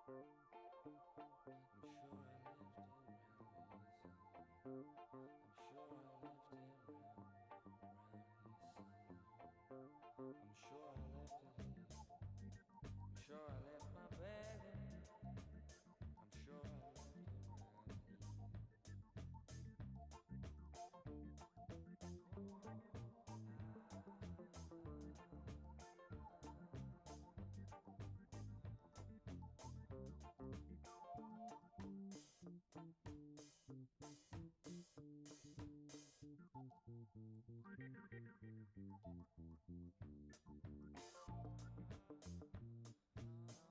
I'm sure I left it round here somewhere. I'm sure I left it round here somewhere. I'm sure I left it here. I'm sure I left my bag there. I'm sure I left it round here.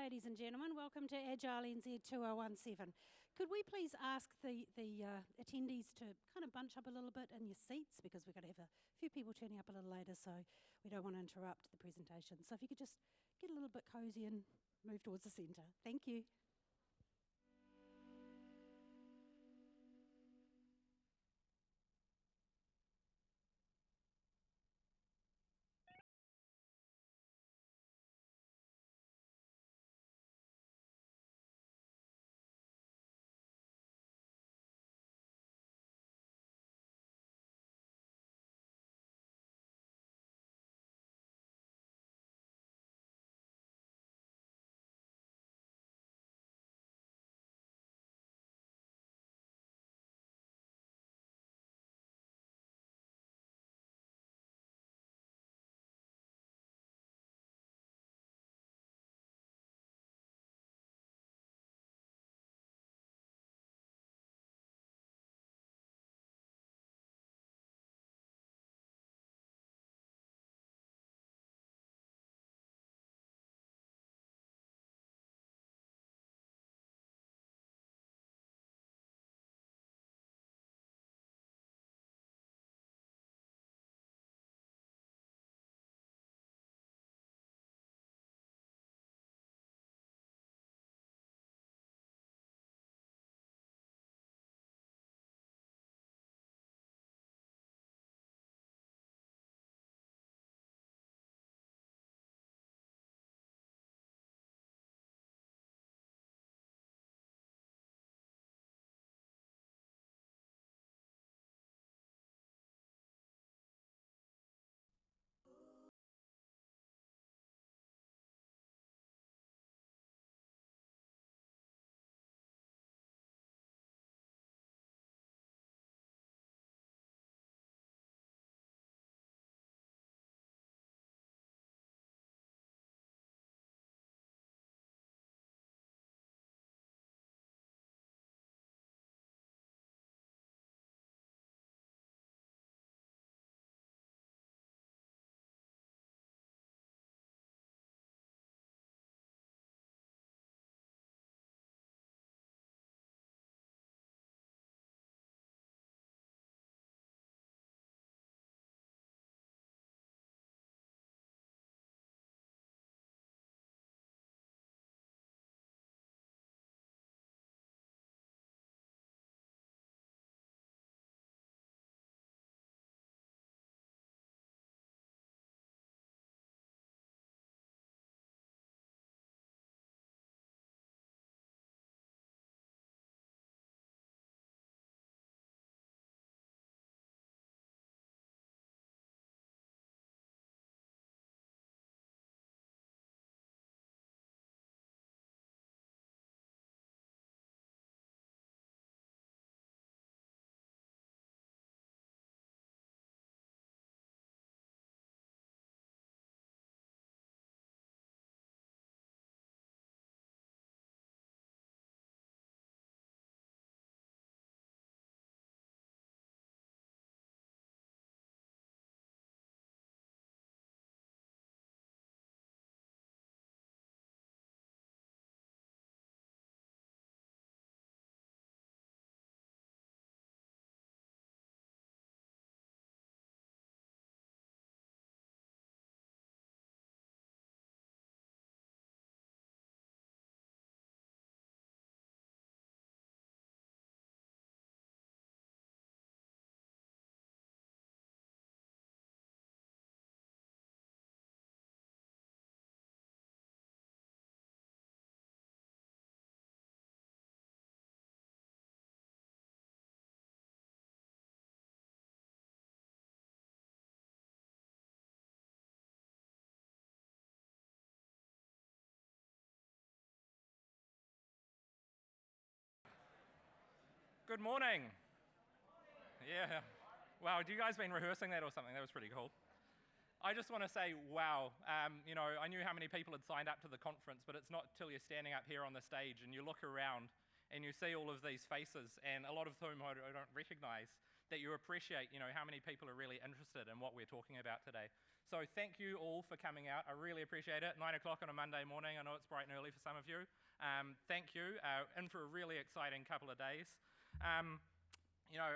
Ladies and gentlemen, welcome to AgileNZ 2017. Could we please ask the attendees to kind of bunch up a little bit in your seats, because we're going to have a few people turning up a little later, so we don't want to interrupt the presentation. So if you could just get a little bit cosy and move towards the centre. Thank you. Good morning. Yeah. Wow, have you guys been rehearsing that or something? That was pretty cool. I just want to say, wow, I knew how many people had signed up to the conference, but it's not till you're standing up here on the stage and you look around and you see all of these faces, and a lot of whom I don't recognize. that you appreciate, how many people are really interested in what we're talking about today. So thank you all for coming out. I really appreciate it. 9 o'clock on a Monday morning. I know it's bright and early for some of you. Thank you. In for a really exciting couple of days. I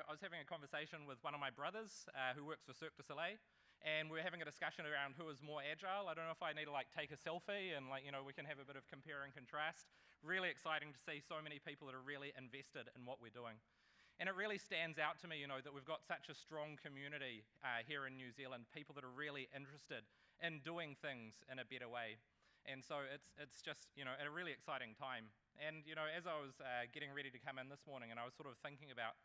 was having a conversation with one of my brothers who works for Cirque du Soleil, and we were having a discussion around who is more agile. I don't know if I need to take a selfie and we can have a bit of compare and contrast. Really exciting to see so many people that are really invested in what we're doing. And it really stands out to me, that we've got such a strong community here in New Zealand, people that are really interested in doing things in a better way. And so it's just, a really exciting time. And, as I was getting ready to come in this morning, and I was sort of thinking about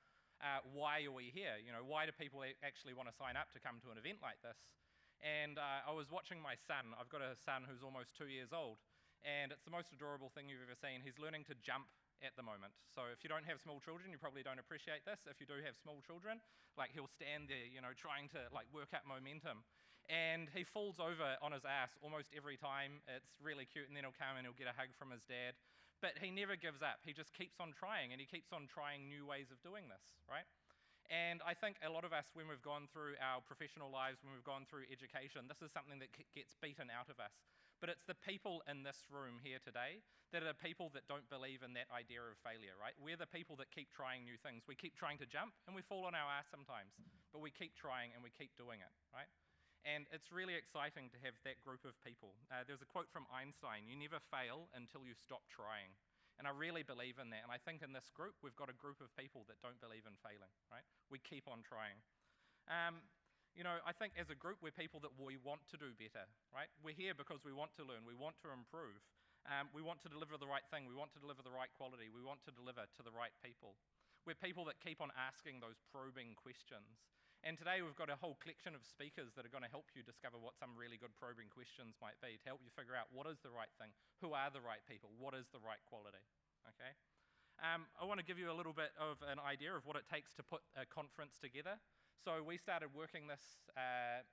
why are we here? Why do people actually want to sign up to come to an event like this? And I was watching my son. I've got a son who's almost 2 years old, and it's the most adorable thing you've ever seen. He's learning to jump at the moment. So if you don't have small children, you probably don't appreciate this. If you do have small children, he'll stand there, trying to work up momentum. And he falls over on his ass almost every time. It's really cute, and then he'll come and he'll get a hug from his dad. But he never gives up. He just keeps on trying, and he keeps on trying new ways of doing this, right? And I think a lot of us, when we've gone through our professional lives, when we've gone through education, this is something that gets beaten out of us. But it's the people in this room here today that are the people that don't believe in that idea of failure, right? We're the people that keep trying new things. We keep trying to jump, and we fall on our ass sometimes. But we keep trying, and we keep doing it, right? And it's really exciting to have that group of people. There's a quote from Einstein: "You never fail until you stop trying." And I really believe in that. And I think in this group, we've got a group of people that don't believe in failing, right? We keep on trying. I think as a group, we're people that we want to do better, right? We're here because we want to learn. We want to improve. We want to deliver the right thing. We want to deliver the right quality. We want to deliver to the right people. We're people that keep on asking those probing questions. And today we've got a whole collection of speakers that are going to help you discover what some really good probing questions might be, to help you figure out what is the right thing, who are the right people, what is the right quality, okay? I want to give you a little bit of an idea of what it takes to put a conference together. So we started working this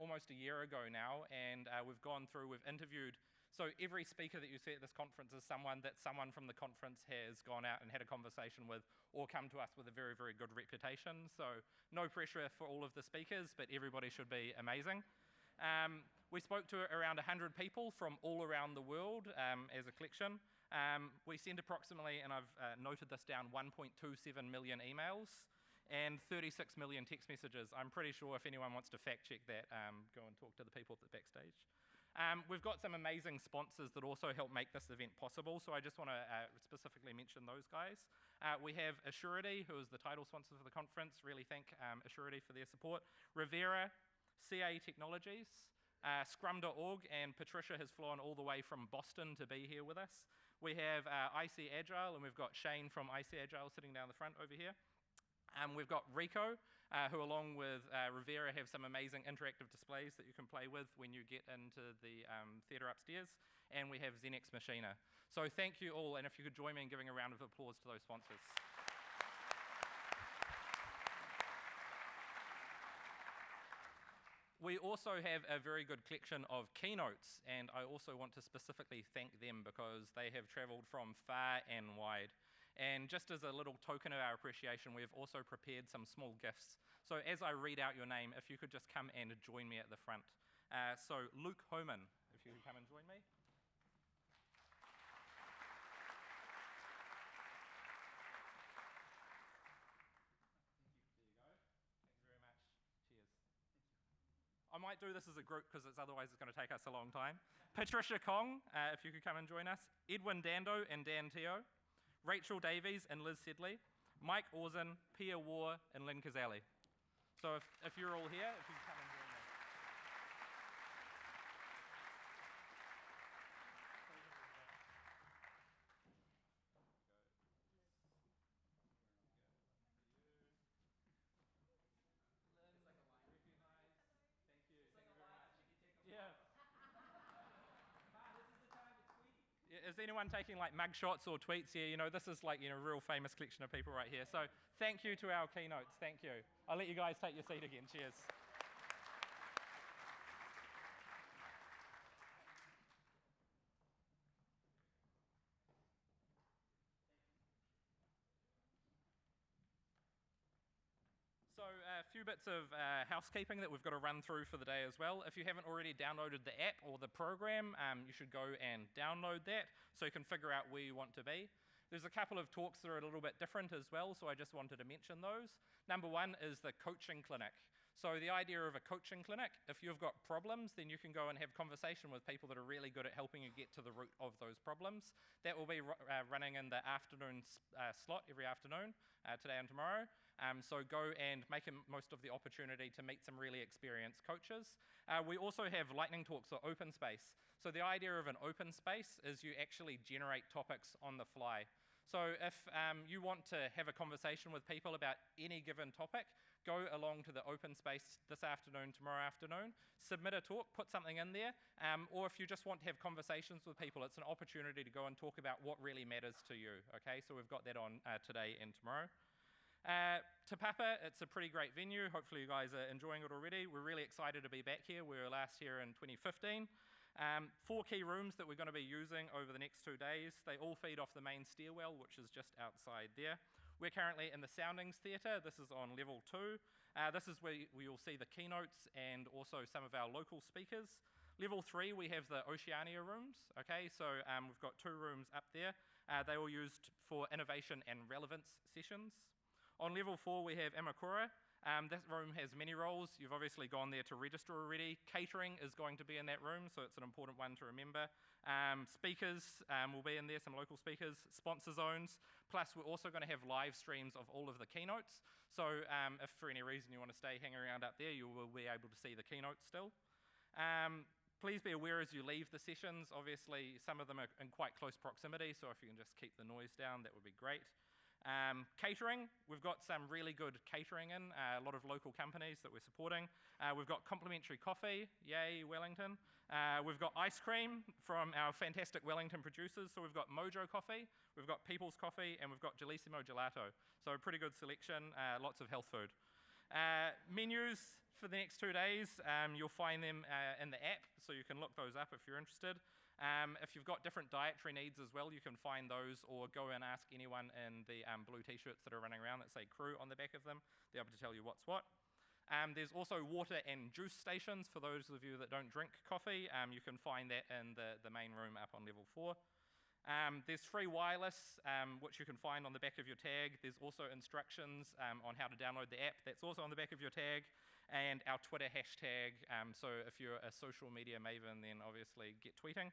almost a year ago now, and we've interviewed. So every speaker that you see at this conference is someone that someone from the conference has gone out and had a conversation with, or come to us with a very, very good reputation. So no pressure for all of the speakers, but everybody should be amazing. We spoke to around 100 people from all around the world as a collection. We sent approximately, and I've noted this down, 1.27 million emails and 36 million text messages. I'm pretty sure if anyone wants to fact check that, go and talk to the people at the backstage. We've got some amazing sponsors that also help make this event possible, so I just want to specifically mention those guys. We have Assurity, who is the title sponsor for the conference. Really thank Assurity for their support. Rivera, CA Technologies, Scrum.org, and Patricia has flown all the way from Boston to be here with us. We have IC Agile, and we've got Shane from IC Agile sitting down the front over here. We've got Rico, who along with Rivera have some amazing interactive displays that you can play with when you get into the theatre upstairs. And we have Xenex Machina. So thank you all, and if you could join me in giving a round of applause to those sponsors. We also have a very good collection of keynotes, and I also want to specifically thank them because they have travelled from far and wide. And just as a little token of our appreciation, we have also prepared some small gifts. So as I read out your name, if you could just come and join me at the front. So Luke Hohmann, if you could come and join me. I might do this as a group because otherwise it's going to take us a long time. Patricia Kong, if you could come and join us. Edwin Dando and Dan Teo. Rachel Davies and Liz Sedley. Mike Orzen, Pia War, and Lynn Kazali. So if you're all here, if you can come and join me. Is anyone taking like mug shots or tweets here? This is like, a real famous collection of people right here. So thank you to our keynotes. Thank you. I'll let you guys take your seat again. Cheers. So a few bits of housekeeping that we've got to run through for the day as well. If you haven't already downloaded the app or the program, you should go and download that so you can figure out where you want to be. There's a couple of talks that are a little bit different as well, so I just wanted to mention those. Number one is the coaching clinic. So the idea of a coaching clinic, if you've got problems, then you can go and have conversation with people that are really good at helping you get to the root of those problems. That will be running in the afternoon slot every afternoon, today and tomorrow. So go and make most of the opportunity to meet some really experienced coaches. We also have lightning talks or open space. So the idea of an open space is you actually generate topics on the fly. So if you want to have a conversation with people about any given topic, go along to the open space this afternoon, tomorrow afternoon, submit a talk, put something in there, or if you just want to have conversations with people, it's an opportunity to go and talk about what really matters to you, okay? So we've got that on today and tomorrow. Te Papa, it's a pretty great venue. Hopefully you guys are enjoying it already. We're really excited to be back here. We were last here in 2015. 4 key rooms that we're going to be using over the next 2 days. They all feed off the main stairwell, which is just outside there. We're currently in the Soundings Theatre. This is on level 2. This is where you'll see the keynotes and also some of our local speakers. Level 3, we have the Oceania rooms. Okay, so we've got 2 rooms up there. They were used for innovation and relevance sessions. On level 4, we have Imakura. This room has many roles. You've obviously gone there to register already. Catering is going to be in that room, so it's an important one to remember. Speakers will be in there, some local speakers. Sponsor zones. Plus, we're also going to have live streams of all of the keynotes. So if for any reason you want to stay hanging around up there, you will be able to see the keynotes still. Please be aware as you leave the sessions. Obviously, some of them are in quite close proximity, so if you can just keep the noise down, that would be great. Catering, we've got some really good catering in, a lot of local companies that we're supporting. We've got complimentary coffee, yay Wellington. We've got ice cream from our fantastic Wellington producers. So we've got Mojo Coffee, we've got People's Coffee, and we've got Gelissimo Gelato. So a pretty good selection, lots of health food. Menus for the next 2 days, you'll find them in the app, so you can look those up if you're interested. If you've got different dietary needs as well, you can find those or go and ask anyone in the blue t-shirts that are running around that say crew on the back of them. They're able to tell you what's what. There's also water and juice stations for those of you that don't drink coffee. You can find that in the main room up on level 4. There's free wireless, which you can find on the back of your tag. There's also instructions on how to download the app. That's also on the back of your tag. And our Twitter hashtag. So if you're a social media maven, then obviously get tweeting.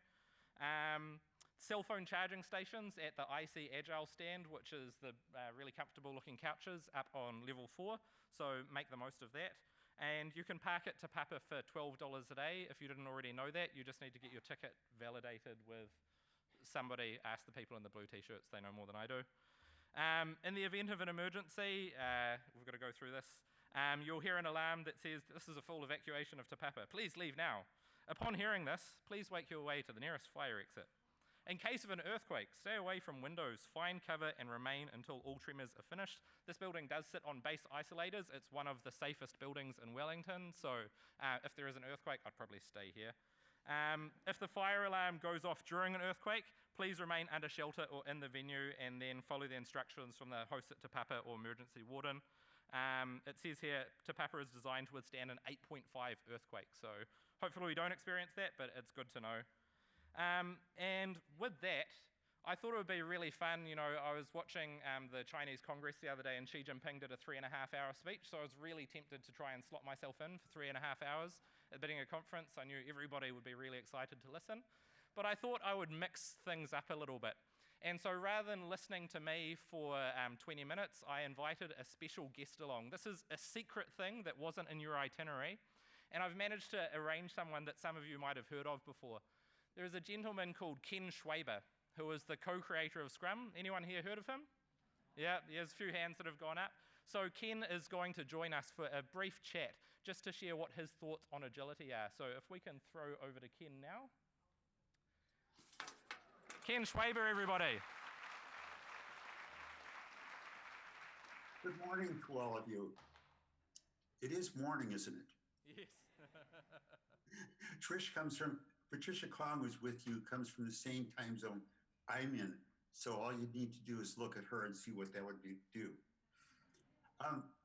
Cell phone charging stations at the IC Agile stand, which is the really comfortable looking couches up on level 4. So make the most of that. And you can park at Te Papa for $12 a day. If you didn't already know that, you just need to get your ticket validated with somebody. Ask the people in the blue t-shirts, they know more than I do. In the event of an emergency, we've got to go through this. You'll hear an alarm that says, "This is a full evacuation of Te Papa. Please leave now." Upon hearing this, please make your way to the nearest fire exit. In case of an earthquake, stay away from windows, find cover and remain until all tremors are finished. This building does sit on base isolators. It's one of the safest buildings in Wellington, so if there is an earthquake, I'd probably stay here. If the fire alarm goes off during an earthquake, please remain under shelter or in the venue and then follow the instructions from the host at Te Papa or emergency warden. It says here, Te Papa is designed to withstand an 8.5 earthquake, so hopefully we don't experience that, but it's good to know. And with that, I thought it would be really fun. You know, I was watching the Chinese Congress the other day, and Xi Jinping did a 3.5-hour speech, so I was really tempted to try and slot myself in for 3.5 hours at a conference. I knew everybody would be really excited to listen, but I thought I would mix things up a little bit. And so rather than listening to me for 20 minutes, I invited a special guest along. This is a secret thing that wasn't in your itinerary, and I've managed to arrange someone that some of you might have heard of before. There is a gentleman called Ken Schwaber, who is the co-creator of Scrum. Anyone here heard of him? Yeah, there's a few hands that have gone up. So Ken is going to join us for a brief chat, just to share what his thoughts on agility are. So if we can throw over to Ken now. Ken Schwaber, everybody. Good morning to all of you. It is morning, isn't it? Yes. Patricia Kong, who's with you, comes from the same time zone I'm in. So all you need to do is look at her and see what that would do.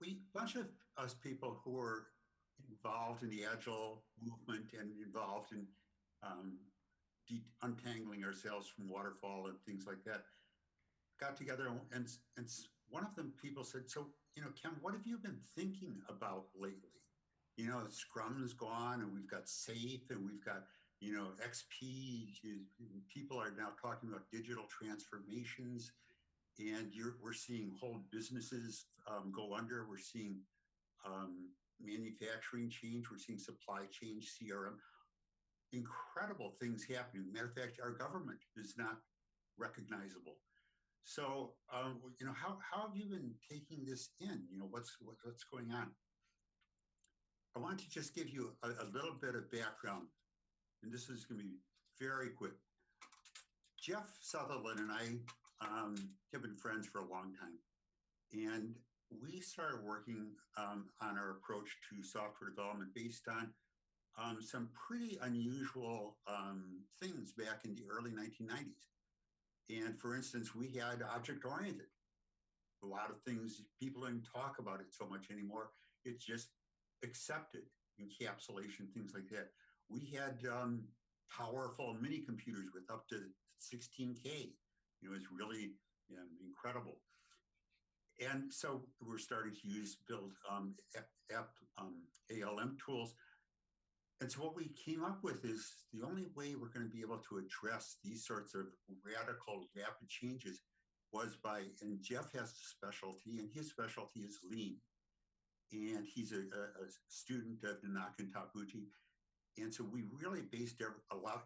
We bunch of us people who are involved in the Agile movement and involved in um, untangling ourselves from waterfall and things like that, got together and one of them people said, so, Ken, what have you been thinking about lately? Scrum is gone and we've got SAFe and we've got, XP. People are now talking about digital transformations, and we're seeing whole businesses go under. We're seeing manufacturing change. We're seeing supply chain, CRM, incredible things happening. Matter of fact, our government is not recognizable. So, how have you been taking this in? What's going on? I want to just give you a little bit of background, and this is going to be very quick. Jeff Sutherland and I have been friends for a long time, and we started working on our approach to software development based on some pretty unusual things back in the early 1990s. And for instance, we had object-oriented. A lot of things, people don't talk about it so much anymore. It's just accepted, encapsulation, things like that. We had powerful mini computers with up to 16K. It was really incredible. And so we're starting to build ALM tools. And so what we came up with is the only way we're going to be able to address these sorts of radical, rapid changes was by, and Jeff has a specialty, and his specialty is lean. And he's a student of Nanaka and Tabuchi. And so we really based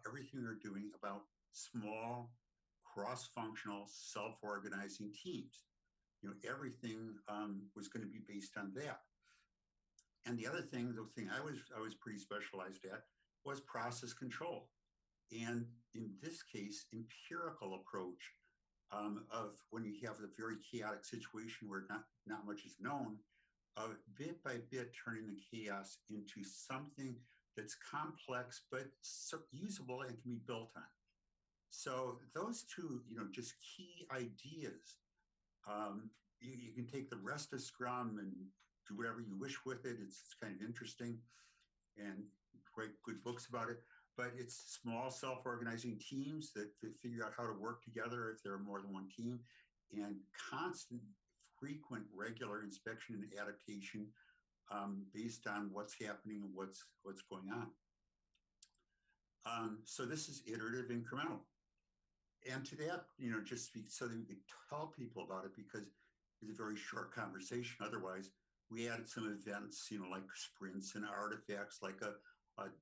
everything we were doing about small, cross-functional, self-organizing teams. Everything was going to be based on that. And the other thing, the thing I was pretty specialized at, was process control. And in this case, empirical approach of when you have a very chaotic situation where not much is known, of bit by bit turning the chaos into something that's complex but usable and can be built on. So those two, just key ideas. You can take the rest of Scrum and do whatever you wish with it. It's kind of interesting and write good books about it. But it's small self-organizing teams that figure out how to work together if there are more than one team, and constant, frequent, regular inspection and adaptation based on what's happening and what's going on. So this is iterative incremental. And to that, just so that we could tell people about it, because it's a very short conversation otherwise, we added some events, like sprints and artifacts, like a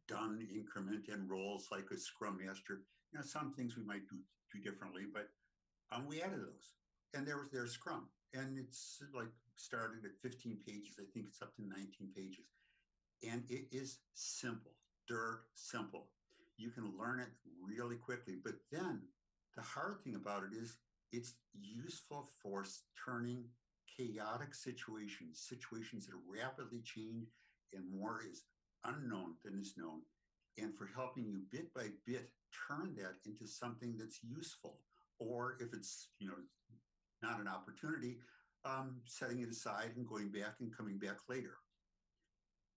done increment, and roles like a Scrum Master. Some things we might do differently, but we added those. And there's Scrum. And it's like started at 15 pages. I think it's up to 19 pages. And it is simple, dirt simple. You can learn it really quickly. But then the hard thing about it is it's useful for turning chaotic situations that rapidly change and more is unknown than is known, and for helping you bit by bit turn that into something that's useful, or if it's not an opportunity, setting it aside and going back and coming back later.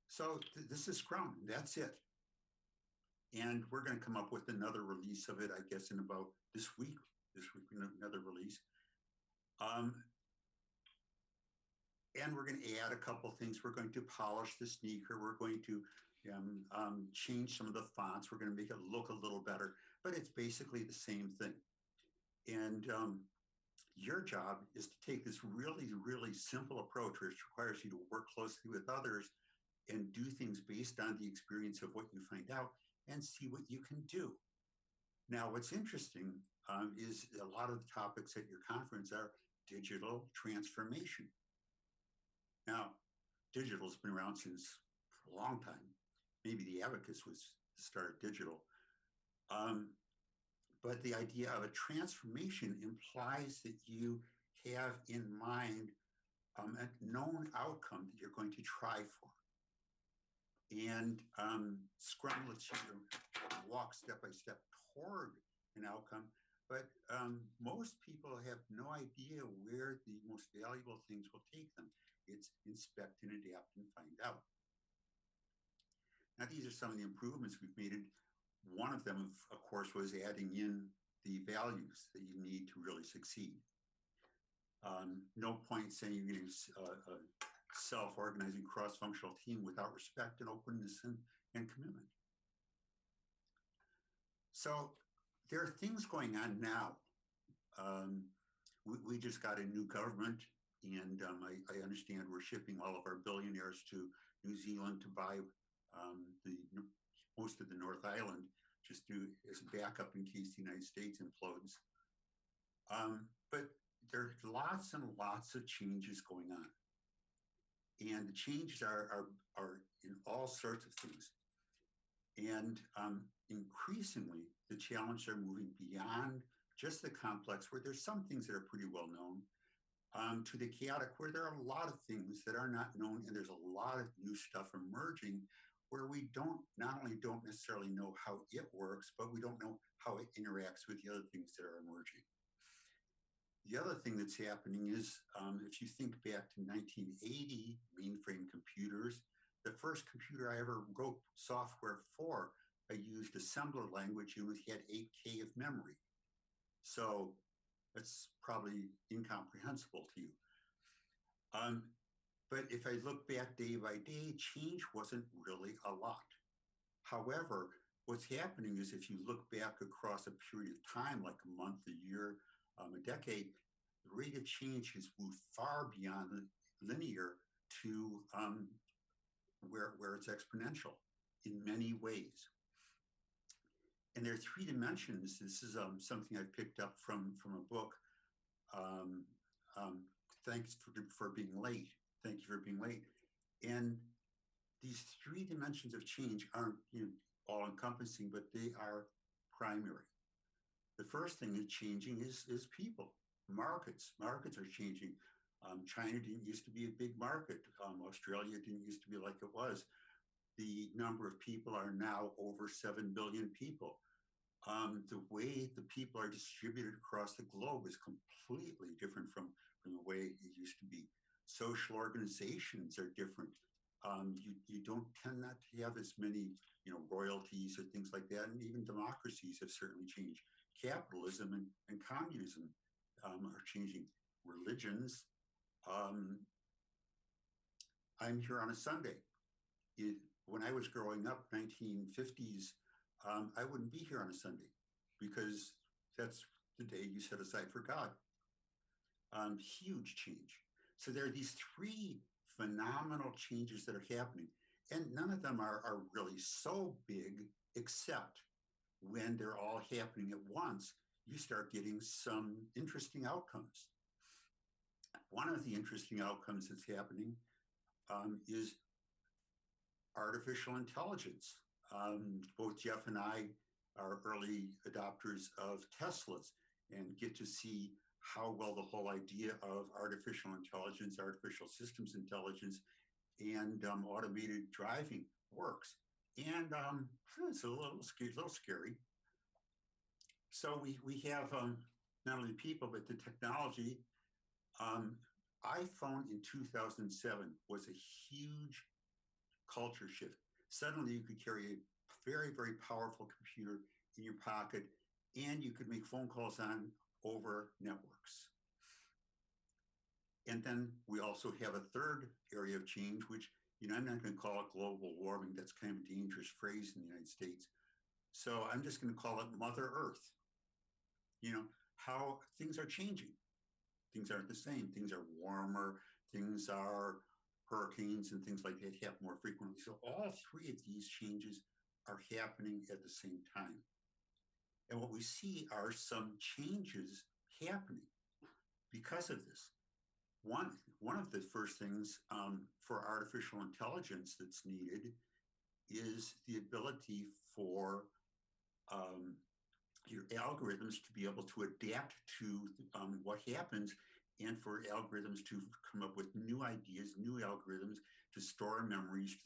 So this is Scrum. That's it. And we're going to come up with another release of it, I guess, in about this week, another release. And we're going to add a couple of things. We're going to polish the sneaker. We're going to change some of the fonts. We're going to make it look a little better, but it's basically the same thing. And your job is to take this really, really simple approach, which requires you to work closely with others and do things based on the experience of what you find out and see what you can do. Now, what's interesting is a lot of the topics at your conference are digital transformation. Now, digital's been around since a long time. Maybe the abacus was the start of digital. But the idea of a transformation implies that you have in mind a known outcome that you're going to try for. And Scrum lets you walk step by step toward an outcome, But most people have no idea where the most valuable things will take them. It's inspect and adapt and find out. Now, these are some of the improvements we've made. One of them, of course, was adding in the values that you need to really succeed. No point saying you're getting a self-organizing cross-functional team without respect and openness and commitment. So there are things going on now. We just got a new government, and I understand we're shipping all of our billionaires to New Zealand to buy most of the North Island, just as a backup in case the United States implodes. But there's lots and lots of changes going on. And the changes are in all sorts of things. And increasingly, the challenges are moving beyond just the complex, where there's some things that are pretty well known, to the chaotic, where there are a lot of things that are not known, and there's a lot of new stuff emerging where we not only don't necessarily know how it works, but we don't know how it interacts with the other things that are emerging. The other thing that's happening is, if you think back to 1980 mainframe computers, the first computer I ever wrote software for, I used assembler language and it had 8K of memory. So it's probably incomprehensible to you. But if I look back day by day, change wasn't really a lot. However, what's happening is if you look back across a period of time, like a month, a year, a decade, the rate of change has moved far beyond linear to where it's exponential in many ways. And there are three dimensions. This is something I've picked up from a book. Thanks for being late. Thank you for being late. And these three dimensions of change aren't all encompassing, but they are primary. The first thing that's changing is people, markets. Markets are changing. China didn't used to be a big market. Australia didn't used to be like it was. The number of people are now over 7 billion people. The way the people are distributed across the globe is completely different from the way it used to be. Social organizations are different. You don't tend not to have as many royalties or things like that, and even democracies have certainly changed. Capitalism and communism are changing. Religions. I'm here on a Sunday. When I was growing up, 1950s, I wouldn't be here on a Sunday because that's the day you set aside for God. Huge change. So there are these three phenomenal changes that are happening, and none of them are really so big, except when they're all happening at once, you start getting some interesting outcomes. One of the interesting outcomes that's happening is artificial intelligence. Both Jeff and I are early adopters of Teslas and get to see how well the whole idea of artificial intelligence, artificial systems intelligence, and automated driving works. And it's a little scary. So we have not only people, but the technology. iPhone in 2007 was a huge culture shift. Suddenly you could carry a very, very powerful computer in your pocket, and you could make phone calls over networks. And then we also have a third area of change, which, I'm not going to call it global warming. That's kind of a dangerous phrase in the United States. So I'm just going to call it Mother Earth. How things are changing. Things aren't the same. Things are warmer. Things are hurricanes and things like that happen more frequently. So all three of these changes are happening at the same time. And what we see are some changes happening because of this. One of the first things for artificial intelligence that's needed is the ability for your algorithms to be able to adapt to what happens, and for algorithms to come up with new ideas, new algorithms to store memories,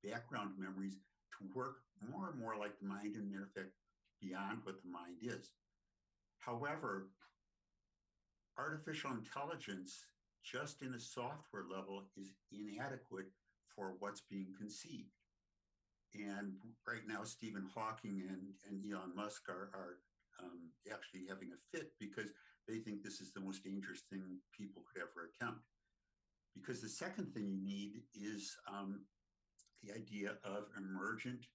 background memories, to work more and more like the mind. And matter of fact, beyond what the mind is. However, artificial intelligence, just in a software level, is inadequate for what's being conceived. And right now, Stephen Hawking and Elon Musk are actually having a fit because they think this is the most dangerous thing people could ever attempt. Because the second thing you need is the idea of emergent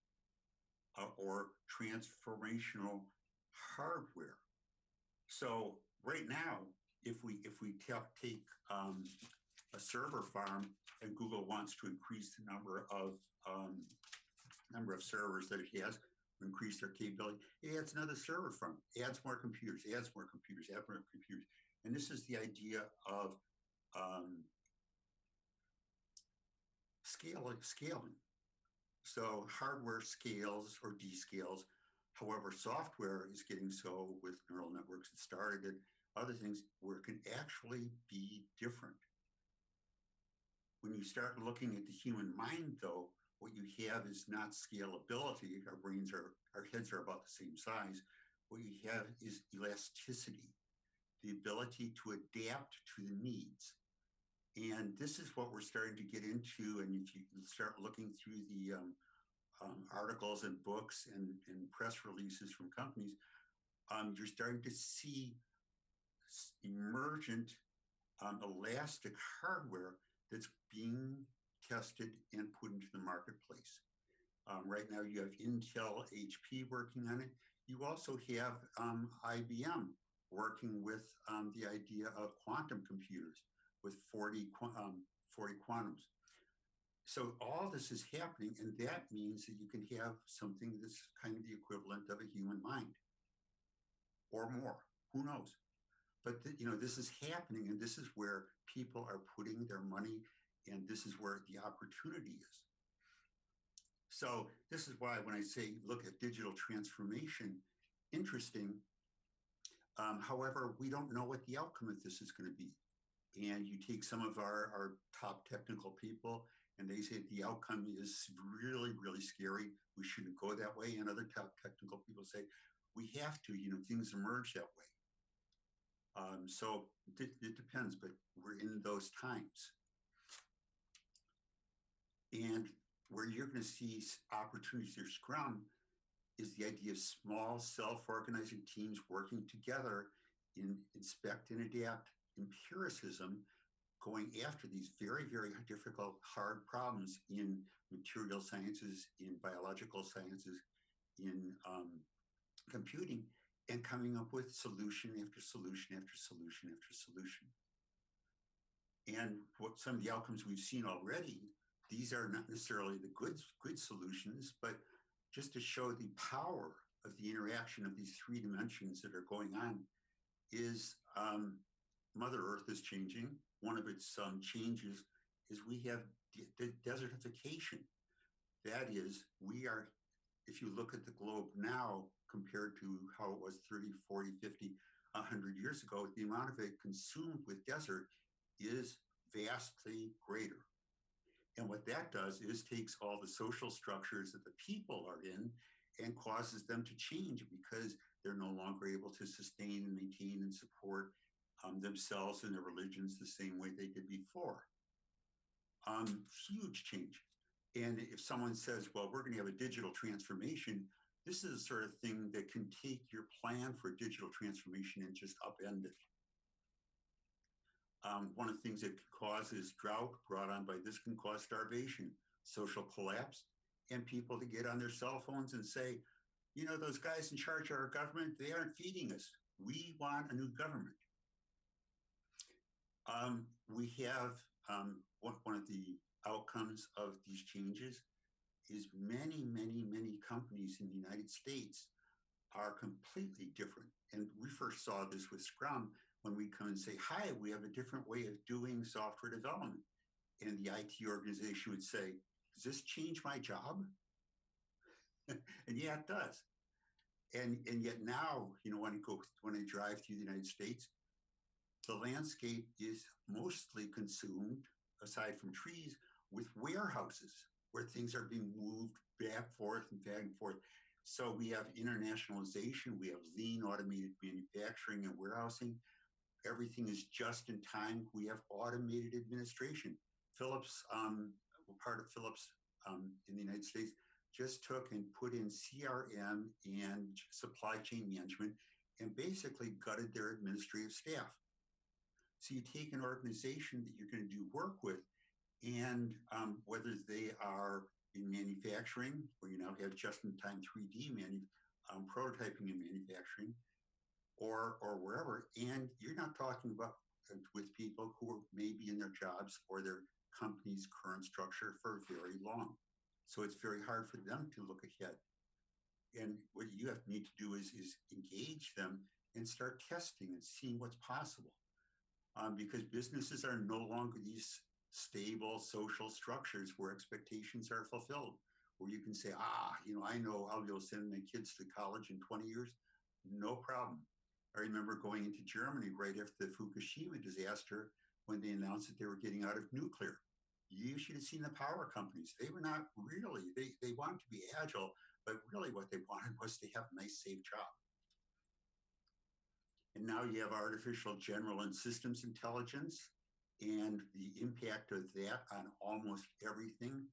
or transformational hardware. So right now, if we take a server farm and Google wants to increase the number of servers that it has, increase their capability, it adds another server farm, adds more computers, adds more computers, adds more computers. And this is the idea of scaling. So hardware scales or descales. However, software is getting so with neural networks that started it, other things where it can actually be different. When you start looking at the human mind, though, what you have is not scalability. Our heads are about the same size. What you have is elasticity, the ability to adapt to the needs. And this is what we're starting to get into. And if you start looking through the articles and books and press releases from companies, you're starting to see emergent elastic hardware that's being tested and put into the marketplace. Right now, you have Intel, HP working on it. You also have IBM working with the idea of quantum computers with 40 quantums. So all this is happening, and that means that you can have something that's kind of the equivalent of a human mind or more. Who knows? But this is happening, and this is where people are putting their money, and this is where the opportunity is. So this is why when I say look at digital transformation, interesting. However, we don't know what the outcome of this is going to be. And you take some of our top technical people, and they say the outcome is really, really scary. We shouldn't go that way. And other top technical people say, we have to, things emerge that way. So it depends, but we're in those times. And where you're going to see opportunities through Scrum is the idea of small self-organizing teams working together in inspect and adapt empiricism, going after these very, very difficult, hard problems in material sciences, in biological sciences, in computing, and coming up with solution after solution after solution after solution. And what some of the outcomes we've seen already, these are not necessarily the good solutions, but just to show the power of the interaction of these three dimensions that are going on is Mother Earth is changing. One of its changes is we have desertification. That is, we are, if you look at the globe now compared to how it was 30, 40, 50, 100 years ago, the amount of it consumed with desert is vastly greater. And what that does is takes all the social structures that the people are in and causes them to change because they're no longer able to sustain and maintain and support themselves and their religions the same way they did before. Huge change. And if someone says, well, we're going to have a digital transformation, this is the sort of thing that can take your plan for digital transformation and just upend it. One of the things that can cause is drought brought on by this can cause starvation, social collapse, and people to get on their cell phones and say, those guys in charge of our government, they aren't feeding us. We want a new government. We have one of the outcomes of these changes is many, many, many companies in the United States are completely different. And we first saw this with Scrum when we come and say, hi, we have a different way of doing software development. And the IT organization would say, does this change my job? And yeah, it does. And yet now, when I drive through the United States, the landscape is mostly consumed, aside from trees, with warehouses where things are being moved back, forth, and back and forth. So we have internationalization, we have lean automated manufacturing and warehousing. Everything is just in time. We have automated administration. Philips, part of Philips in the United States, just took and put in CRM and supply chain management and basically gutted their administrative staff. So you take an organization that you're going to do work with, and whether they are in manufacturing, where you now have just-in-time 3D prototyping and manufacturing, or wherever, and you're not talking about with people who are maybe in their jobs or their company's current structure for very long. So it's very hard for them to look ahead. And what you need to do is engage them and start testing and seeing what's possible. Because businesses are no longer these stable social structures where expectations are fulfilled, where you can say, I know I'll be able to send my kids to college in 20 years, no problem. I remember going into Germany right after the Fukushima disaster when they announced that they were getting out of nuclear. You should have seen the power companies. They were not really, they wanted to be agile, but really what they wanted was to have a nice, safe job. And now you have artificial general and systems intelligence and the impact of that on almost everything.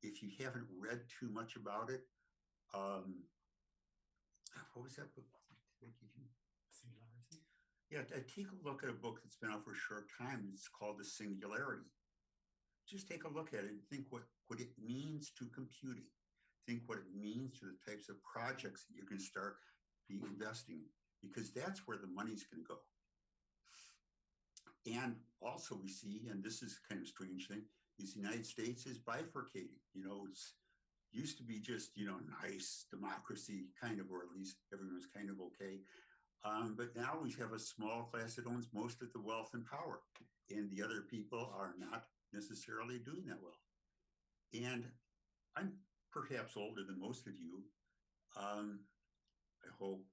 If you haven't read too much about it, what was that book? Singularity? Yeah, take a look at a book that's been out for a short time. It's called The Singularity. Just take a look at it and think what it means to computing. Think what it means to the types of projects that you can start be investing in, because that's where the money's going to go. And also we see, and this is kind of a strange thing, is the United States is bifurcating. It's used to be just, nice democracy kind of, or at least everyone's kind of okay. But now we have a small class that owns most of the wealth and power, and the other people are not necessarily doing that well. And I'm perhaps older than most of you, I hope.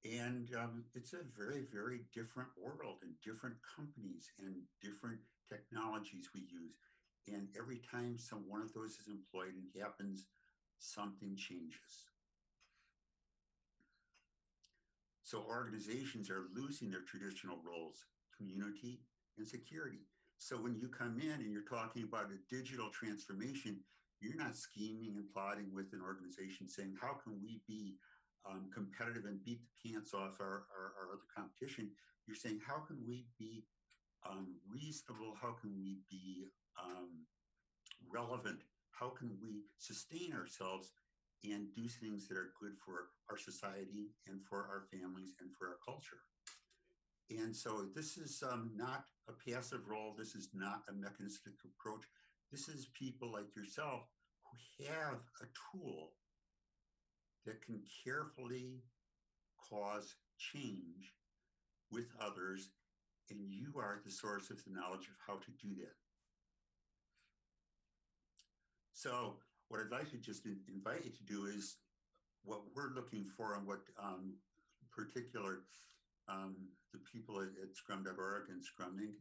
And it's a very, very different world and different companies and different technologies we use. And every time one of those is employed and happens, something changes. So organizations are losing their traditional roles, community and security. So when you come in and you're talking about a digital transformation, you're not scheming and plotting with an organization saying, how can we be competitive and beat the pants off our other competition? You're saying, how can we be reasonable? How can we be relevant? How can we sustain ourselves and do things that are good for our society and for our families and for our culture? And so this is not a passive role. This is not a mechanistic approach. This is people like yourself who have a tool that can carefully cause change with others, and you are the source of the knowledge of how to do that. So what I'd like to just invite you to do is what we're looking for, and what particular the people at Scrum.org and Scrum Inc.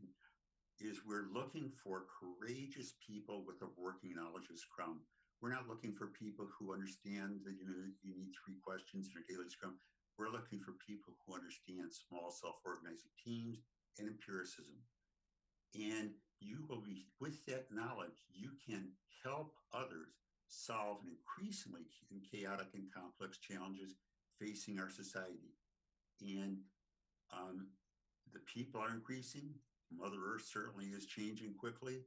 is we're looking for courageous people with a working knowledge of Scrum. We're not looking for people who understand that you need 3 questions in a daily Scrum. We're looking for people who understand small self-organizing teams and empiricism. And you will be, with that knowledge, you can help others solve an increasingly chaotic and complex challenges facing our society. And the people are increasing. Mother Earth certainly is changing quickly,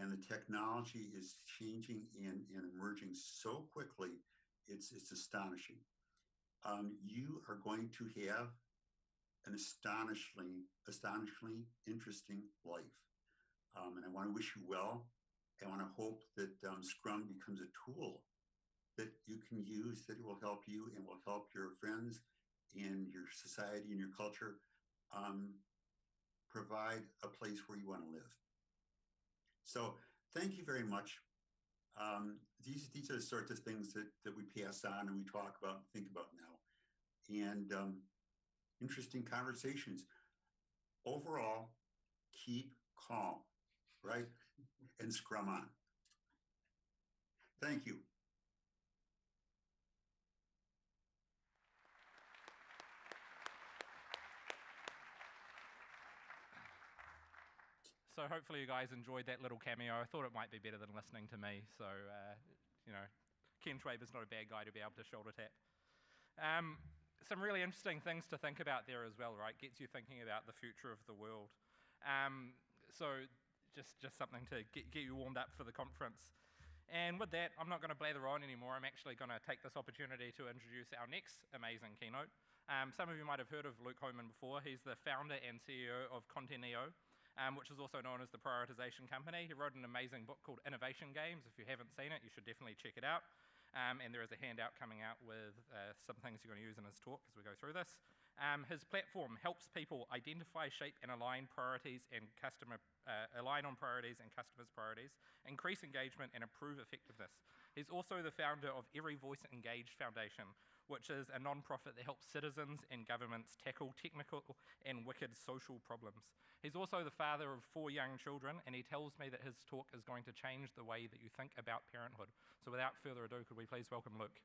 and the technology is changing and emerging so quickly, it's astonishing. You are going to have an astonishingly interesting life. And I want to wish you well. I want to hope that Scrum becomes a tool that you can use, that will help you and will help your friends and your society and your culture provide a place where you want to live. So thank you very much. These are the sorts of things that we pass on and we talk about and think about now. And interesting conversations. Overall, keep calm, right? And Scrum on. Thank you. So hopefully you guys enjoyed that little cameo. I thought it might be better than listening to me. So, Ken Schwaber's not a bad guy to be able to shoulder tap. Some really interesting things to think about there as well, right? Gets you thinking about the future of the world. So just something to get you warmed up for the conference. And with that, I'm not going to blather on anymore. I'm actually going to take this opportunity to introduce our next amazing keynote. Some of you might have heard of Luke Hohmann before. He's the founder and CEO of Content.io, which is also known as the prioritization company. He wrote an amazing book called Innovation Games. If you haven't seen it, you should definitely check it out. And there is a handout coming out with some things you're going to use in his talk as we go through this. His platform helps people identify, shape, and align priorities and align on priorities and customers' priorities, increase engagement, and improve effectiveness. He's also the founder of Every Voice Engaged Foundation, which is a non-profit that helps citizens and governments tackle technical and wicked social problems. He's also the father of 4 young children, and he tells me that his talk is going to change the way that you think about parenthood. So without further ado, could we please welcome Luke?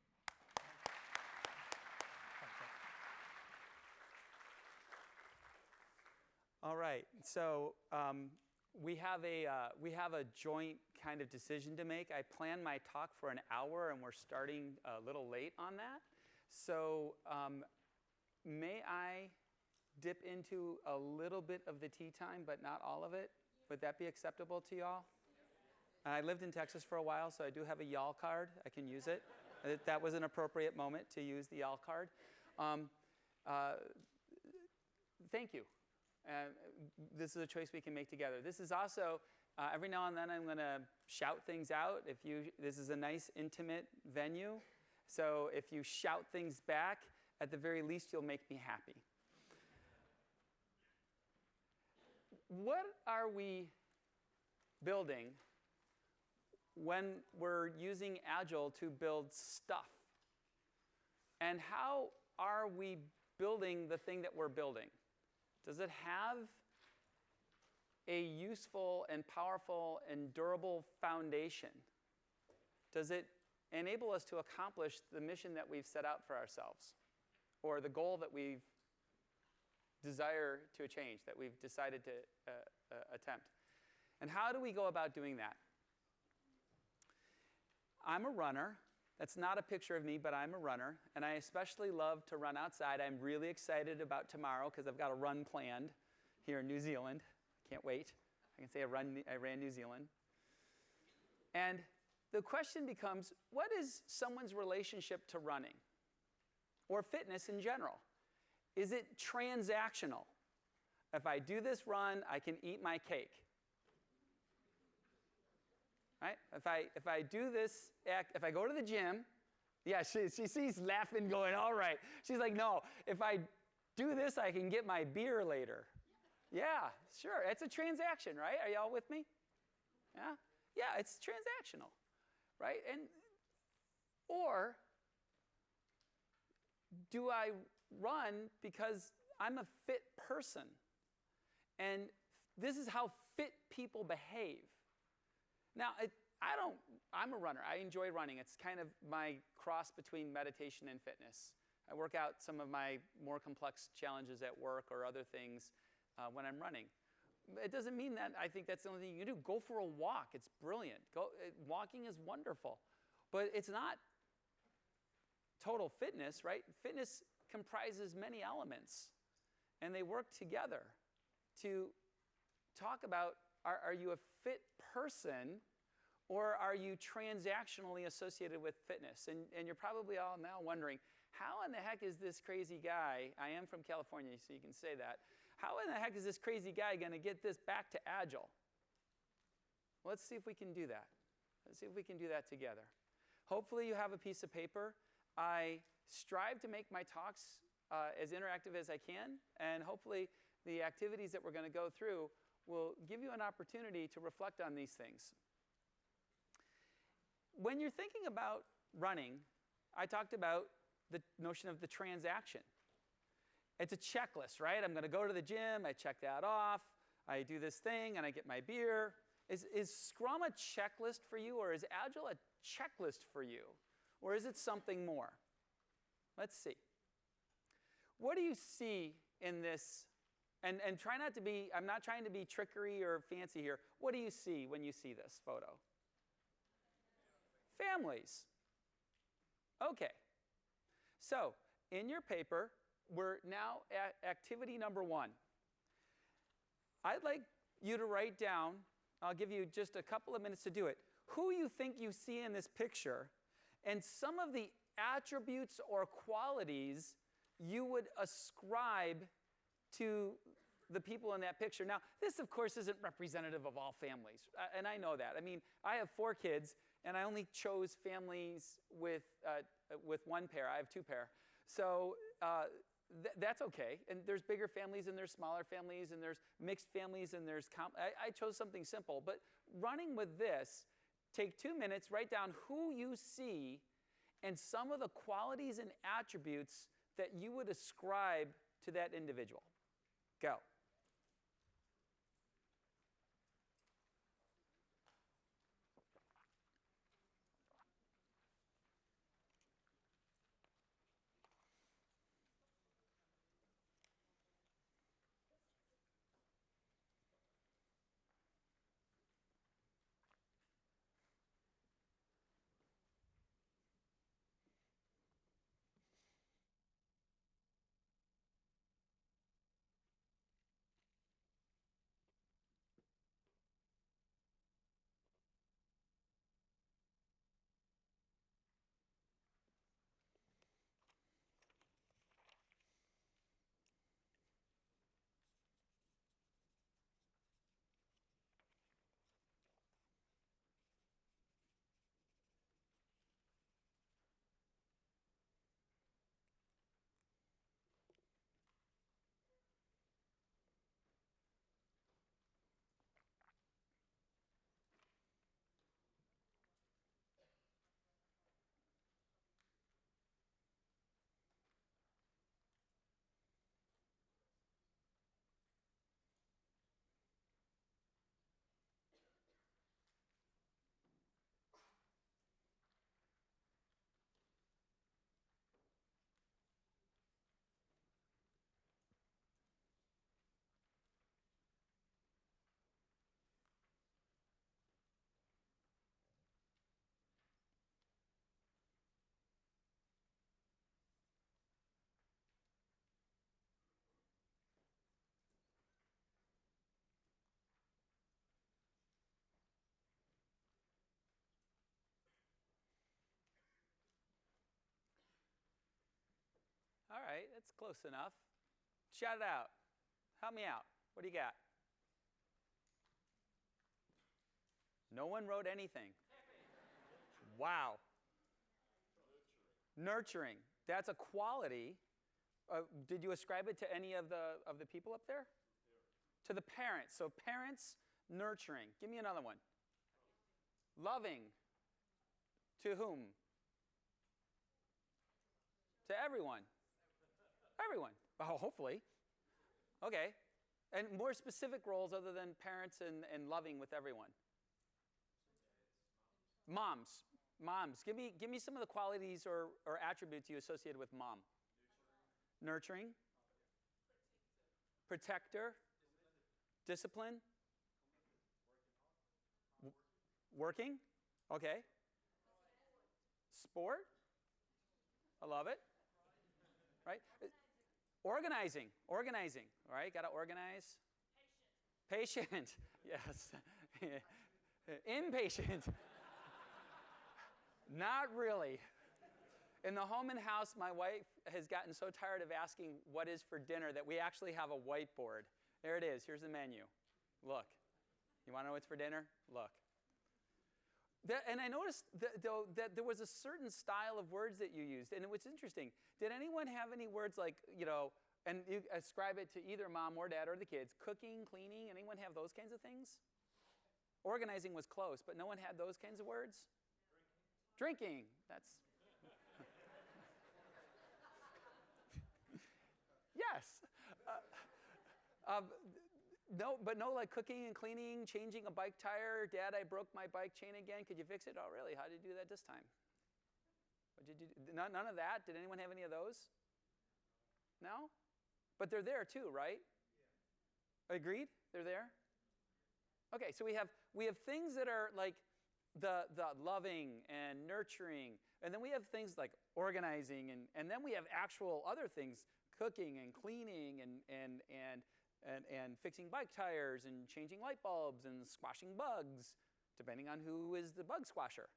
All right, so we have a joint kind of decision to make. I planned my talk for an hour, and we're starting a little late on that. So may I dip into a little bit of the tea time, but not all of it? Would that be acceptable to y'all? I lived in Texas for a while, so I do have a y'all card. I can use it. That was an appropriate moment to use the y'all card. Thank you. This is a choice we can make together. This is also, every now and then I'm going to shout things out. This is a nice, intimate venue. So if you shout things back, at the very least, you'll make me happy. What are we building when we're using Agile to build stuff? And how are we building the thing that we're building? Does it have a useful and powerful and durable foundation? Does it enable us to accomplish the mission that we've set out for ourselves, or the goal that we desire to change, that we've decided to attempt? And how do we go about doing that? I'm a runner. That's not a picture of me, but I'm a runner, and I especially love to run outside. I'm really excited about tomorrow because I've got a run planned here in New Zealand. Can't wait. I can say I ran New Zealand. And the question becomes, what is someone's relationship to running or fitness in general? Is it transactional? If I do this run, I can eat my cake. Right? If I do this act, if I go to the gym, yeah, she sees laughing going, all right. She's like, no, if I do this, I can get my beer later. Yeah, sure. It's a transaction, right? Are y'all with me? Yeah? Yeah, it's transactional, right? Or do I run because I'm a fit person? And this is how fit people behave. Now, I'm a runner. I enjoy running. It's kind of my cross between meditation and fitness. I work out some of my more complex challenges at work or other things when I'm running. It doesn't mean that I think that's the only thing you can do. Go for a walk. It's brilliant. Walking is wonderful. But it's not total fitness, right? Fitness comprises many elements, and they work together to talk about, are you a fit person, or are you transactionally associated with fitness? And you're probably all now wondering, how in the heck is this crazy guy, I am from California, so you can say that, how in the heck is this crazy guy going to get this back to Agile? Let's see if we can do that. Let's see if we can do that together. Hopefully you have a piece of paper. I strive to make my talks as interactive as I can, and hopefully the activities that we're going to go through will give you an opportunity to reflect on these things. When you're thinking about running, I talked about the notion of the transaction. It's a checklist, right? I'm going to go to the gym, I check that off, I do this thing, and I get my beer. Is Scrum a checklist for you, or is Agile a checklist for you? Or is it something more? Let's see. What do you see in this And try not to be, I'm not trying to be trickery or fancy here. What do you see when you see this photo? Families. Okay. So, in your paper, we're now at activity number 1. I'd like you to write down, I'll give you just a couple of minutes to do it, who you think you see in this picture and some of the attributes or qualities you would ascribe to the people in that picture. Now, this, of course, isn't representative of all families, and I know that. I mean, I have 4 kids, and I only chose families with one pair. I have 2 pair. So that's okay. And there's bigger families, and there's smaller families, and there's mixed families, and there's I chose something simple. But running with this, take 2 minutes, write down who you see and some of the qualities and attributes that you would ascribe to that individual. Go. All right, that's close enough. Shout it out. Help me out. What do you got? No one wrote anything. Wow. Nurturing. That's a quality. Did you ascribe it to any of the people up there? To the parents. So parents, nurturing. Give me another one. Loving. To whom? To everyone. Everyone. Oh, hopefully. Okay. And more specific roles other than parents and loving with everyone. Moms. Moms. Give me some of the qualities or attributes you associated with mom. Nurturing. Protector. Discipline. Working. Okay. Sport. I love it. Right? Organizing. Organizing. All right, got to organize. Patient. Patient. Yes. Impatient. Not really. In the Hohmann house, my wife has gotten so tired of asking what is for dinner that we actually have a whiteboard. There it is. Here's the menu. Look. You want to know what's for dinner? Look. And I noticed that there was a certain style of words that you used. And it was interesting. Did anyone have any words like, and you ascribe it to either mom or dad or the kids? Cooking, cleaning, anyone have those kinds of things? Organizing was close, but no one had those kinds of words? Drinking. That's... Yes. No, but no, like cooking and cleaning, changing a bike tire. Dad, I broke my bike chain again. Could you fix it? Oh, really? How did you do that this time? What did you do? None of that? Did anyone have any of those? No? But they're there too, right? Agreed? They're there? Okay, so we have things that are like the loving and nurturing, and then we have things like organizing, and then we have actual other things, cooking and cleaning and fixing bike tires and changing light bulbs and squashing bugs, depending on who is the bug squasher.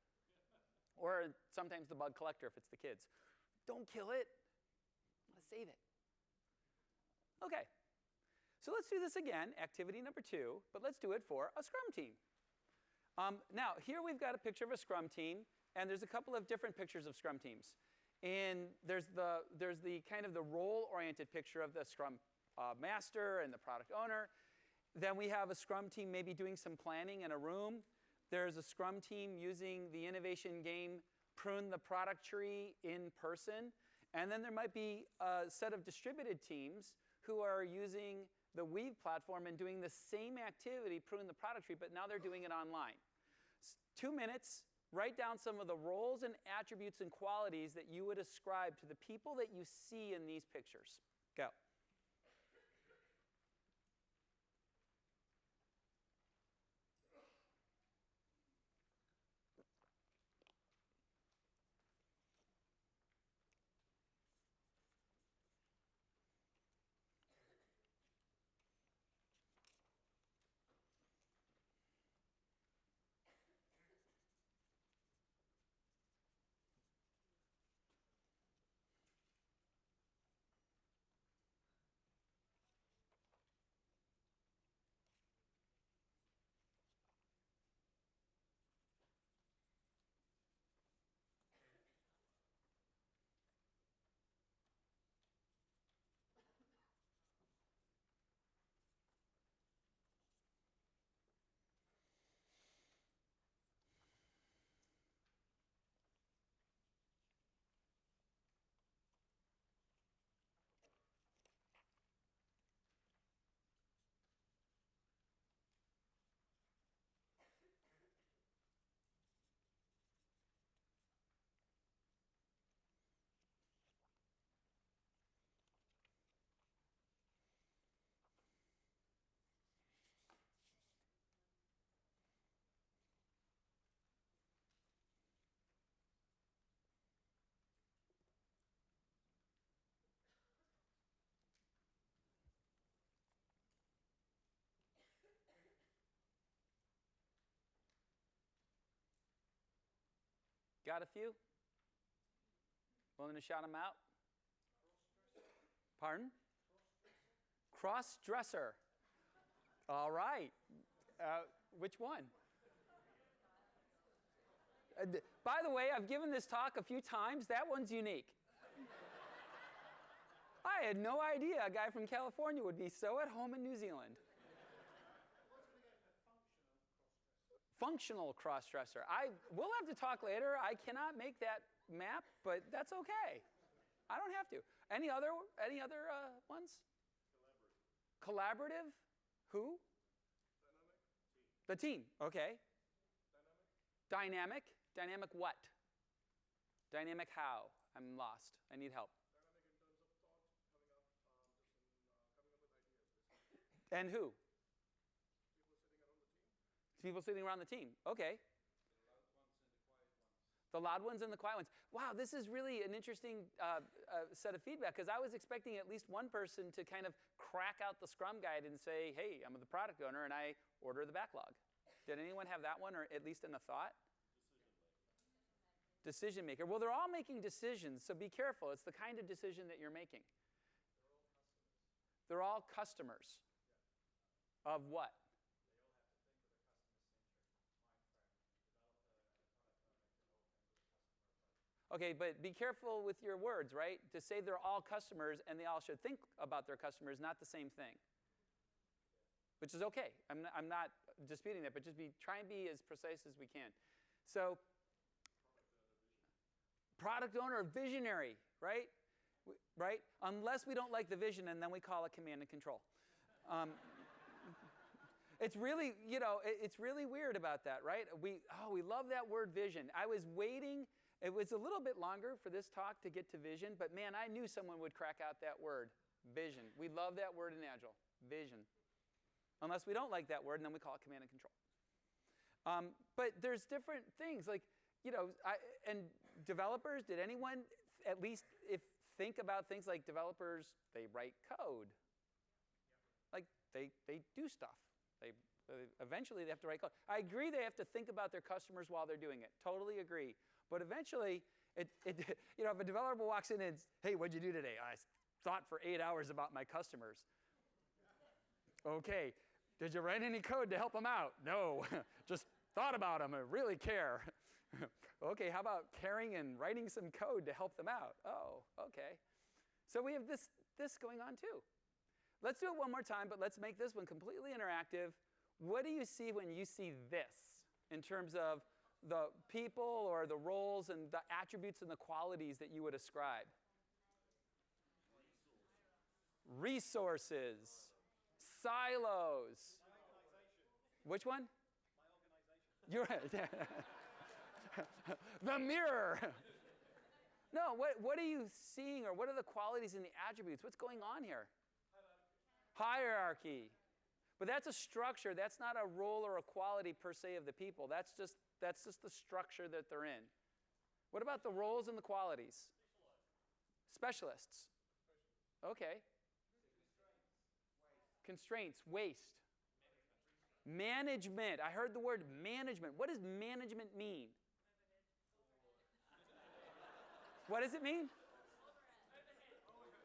Or sometimes the bug collector if it's the kids. Don't kill it. Let's save it. Okay. So let's do this again, activity number 2, but let's do it for a Scrum team. Now, here we've got a picture of a Scrum team, and there's a couple of different pictures of Scrum teams. And there's the kind of the role-oriented picture of the Scrum master and the product owner. Then we have a Scrum team maybe doing some planning in a room. There's a Scrum team using the innovation game Prune the Product Tree in person. And then there might be a set of distributed teams who are using the Weave platform and doing the same activity, Prune the Product Tree, but now they're doing it online. 2 minutes, write down some of the roles and attributes and qualities that you would ascribe to the people that you see in these pictures. Go. Got a few? Willing to shout them out? Pardon? Cross-dresser. All right. Which one? By the way, I've given this talk a few times. That one's unique. I had no idea a guy from California would be so at home in New Zealand. Functional cross-dresser. We'll have to talk later. I cannot make that map, but that's okay. I don't have to. Any other ones? Collaborative. Who? Dynamic. The team. Okay. Dynamic. Dynamic what? Dynamic how? I'm lost. I need help. Dynamic in terms of thought, coming up with ideas. And who? People sitting around the team. Okay. The loud ones and the quiet ones. Wow, this is really an interesting set of feedback, because I was expecting at least one person to kind of crack out the Scrum guide and say, hey, I'm the product owner and I order the backlog. Did anyone have that one, or at least in a thought? Decision maker. Well, they're all making decisions, so be careful. It's the kind of decision that you're making. They're all customers. Of what? Okay, but be careful with your words, right? To say they're all customers and they all should think about their customers, not the same thing. Which is okay. I'm not disputing that, but just try and be as precise as we can. So, product owner, visionary, right? Right? Unless we don't like the vision, and then we call it command and control. It's really, it's really weird about that, right? We love that word vision. I was waiting. It was a little bit longer for this talk to get to vision, but man, I knew someone would crack out that word, vision. We love that word in Agile, vision. unless we don't like that word, and then we call it command and control. But there's different things, like, and developers, did anyone at least think about things like developers, they write code. Like, they do stuff. Eventually, they have to write code. I agree they have to think about their customers while they're doing it. Totally agree. But eventually, if a developer walks in and, hey, what'd you do today? I thought for 8 hours about my customers. Okay, did you write any code to help them out? No, just thought about them. I really care. Okay, how about caring and writing some code to help them out? Oh, okay. So we have this going on too. Let's do it one more time, but let's make this one completely interactive. What do you see when you see this in terms of the people or the roles and the attributes and the qualities that you would ascribe? Resources, silos. Which one? You're right. The mirror. No, what are you seeing, or what are the qualities and the attributes? What's going on here? Hierarchy. But that's a structure. That's not a role or a quality per se of the people. That's just the structure that they're in. What about the roles and the qualities? Specialists. Okay. Constraints, waste. Management. I heard the word management. What does management mean? What does it mean?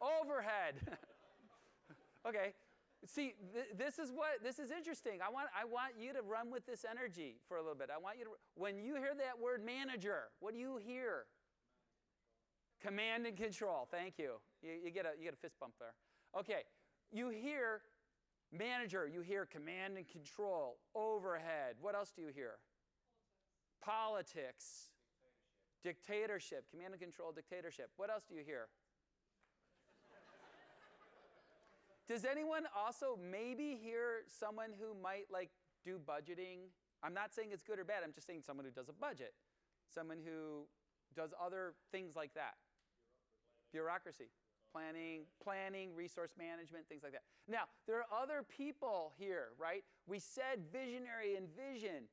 Overhead. Okay. See, this is interesting. I want you to run with this energy for a little bit. I want you to, when you hear that word manager, what do you hear? Command and control. Thank you. You get a fist bump there. Okay. You hear manager, you hear command and control, overhead. What else do you hear? Politics. Dictatorship. Command and control, dictatorship. What else do you hear? Does anyone also maybe hear someone who might do budgeting? I'm not saying it's good or bad. I'm just saying someone who does a budget. Someone who does other things like that. Bureaucracy. Planning, resource management, things like that. Now, there are other people here, right? We said visionary and vision.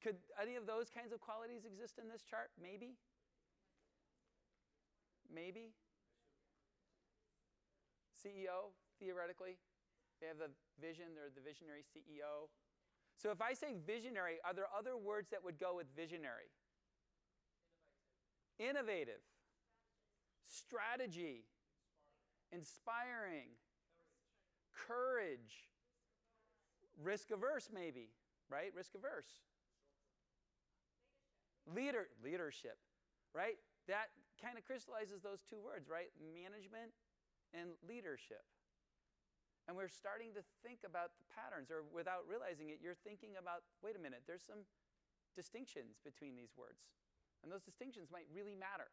Could any of those kinds of qualities exist in this chart? Maybe? Maybe? CEO, theoretically. They have the vision. They're the visionary CEO. So if I say visionary, are there other words that would go with visionary? Innovative. Strategy. Inspiring. Courage. Risk averse, maybe. Right? Risk averse. Leadership. Right? That kind of crystallizes those two words, right? Management and leadership. And we're starting to think about the patterns, or without realizing it, you're thinking about, wait a minute, there's some distinctions between these words. And those distinctions might really matter.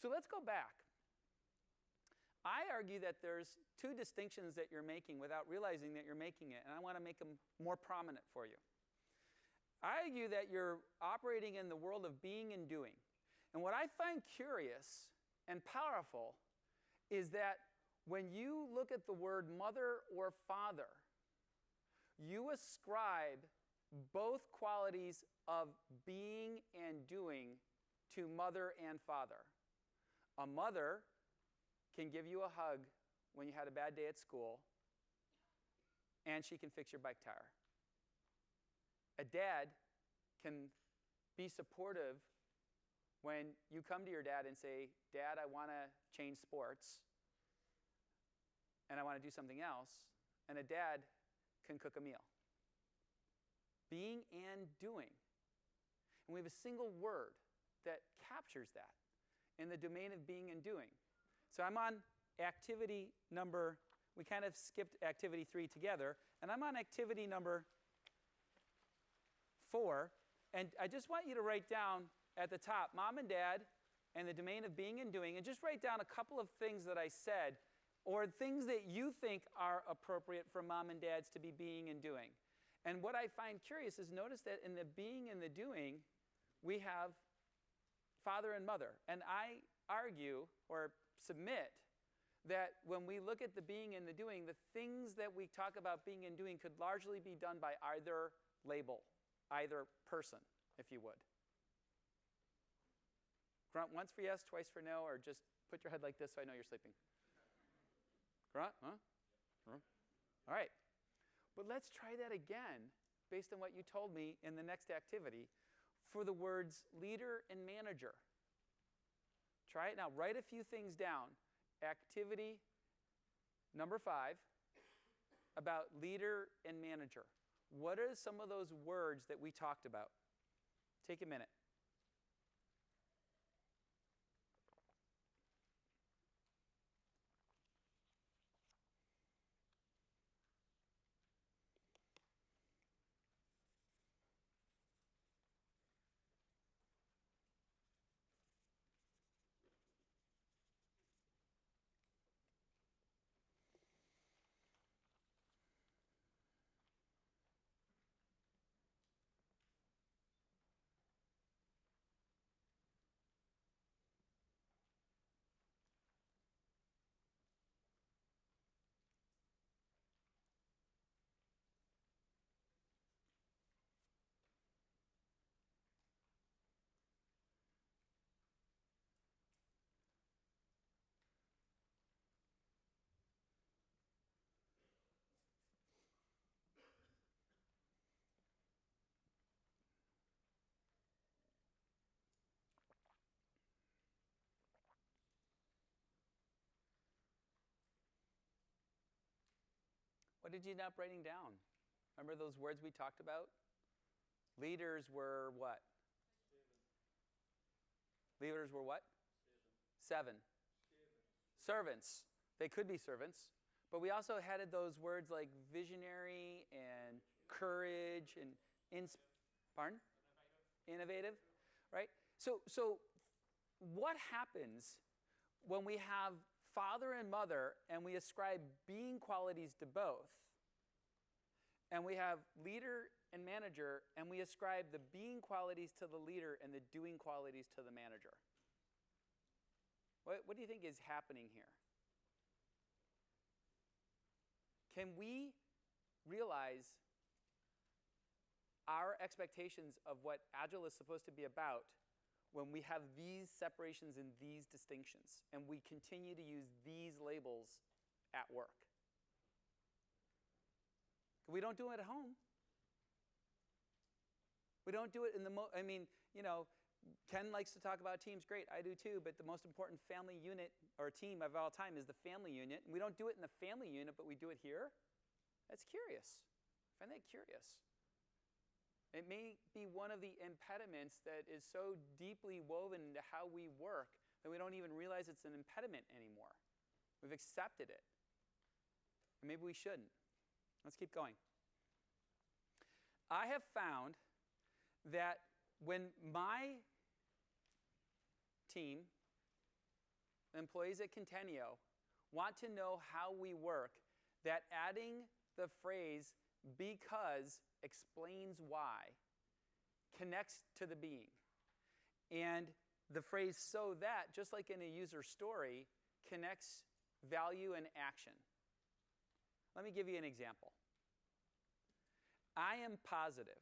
So let's go back. I argue that there's two distinctions that you're making without realizing that you're making it, and I want to make them more prominent for you. I argue that you're operating in the world of being and doing. And what I find curious and powerful is that when you look at the word mother or father, you ascribe both qualities of being and doing to mother and father. A mother can give you a hug when you had a bad day at school, and she can fix your bike tire. A dad can be supportive when you come to your dad and say, Dad, I want to change sports, and I want to do something else, and a dad can cook a meal. Being and doing. And we have a single word that captures that in the domain of being and doing. So I'm on activity number, we kind of skipped activity 3 together, and I'm on activity number 4, and I just want you to write down at the top, mom and dad, and the domain of being and doing, and just write down a couple of things that I said, or things that you think are appropriate for mom and dads to be being and doing. And what I find curious is notice that in the being and the doing, we have father and mother. And I argue or submit that when we look at the being and the doing, the things that we talk about being and doing could largely be done by either label, either person, if you would. Grunt once for yes, twice for no, or just put your head like this so I know you're sleeping. Grunt, huh? All right. But let's try that again based on what you told me in the next activity for the words leader and manager. Try it now. Write a few things down. Activity number 5 about leader and manager. What are some of those words that we talked about? Take a minute. What did you end up writing down? Remember those words we talked about? Leaders were what? 7. Leaders were what? 7. Servants. They could be servants. But we also added those words like visionary and courage and pardon? Innovative. Right? So what happens when we have father and mother and we ascribe being qualities to both, and we have leader and manager and we ascribe the being qualities to the leader and the doing qualities to the manager? What do you think is happening here? Can we realize our expectations of what Agile is supposed to be about when we have these separations and these distinctions, and we continue to use these labels at work? We don't do it at home. We don't do it in the Ken likes to talk about teams. Great, I do too, but the most important family unit or team of all time is the family unit. And we don't do it in the family unit, but we do it here? That's curious. I find that curious. It may be one of the impediments that is so deeply woven into how we work that we don't even realize it's an impediment anymore. We've accepted it. And maybe we shouldn't. Let's keep going. I have found that when my team, employees at Contenio, want to know how we work, that adding the phrase because explains why connects to the being. And the phrase so that, just like in a user story, connects value and action. Let me give you an example. I am positive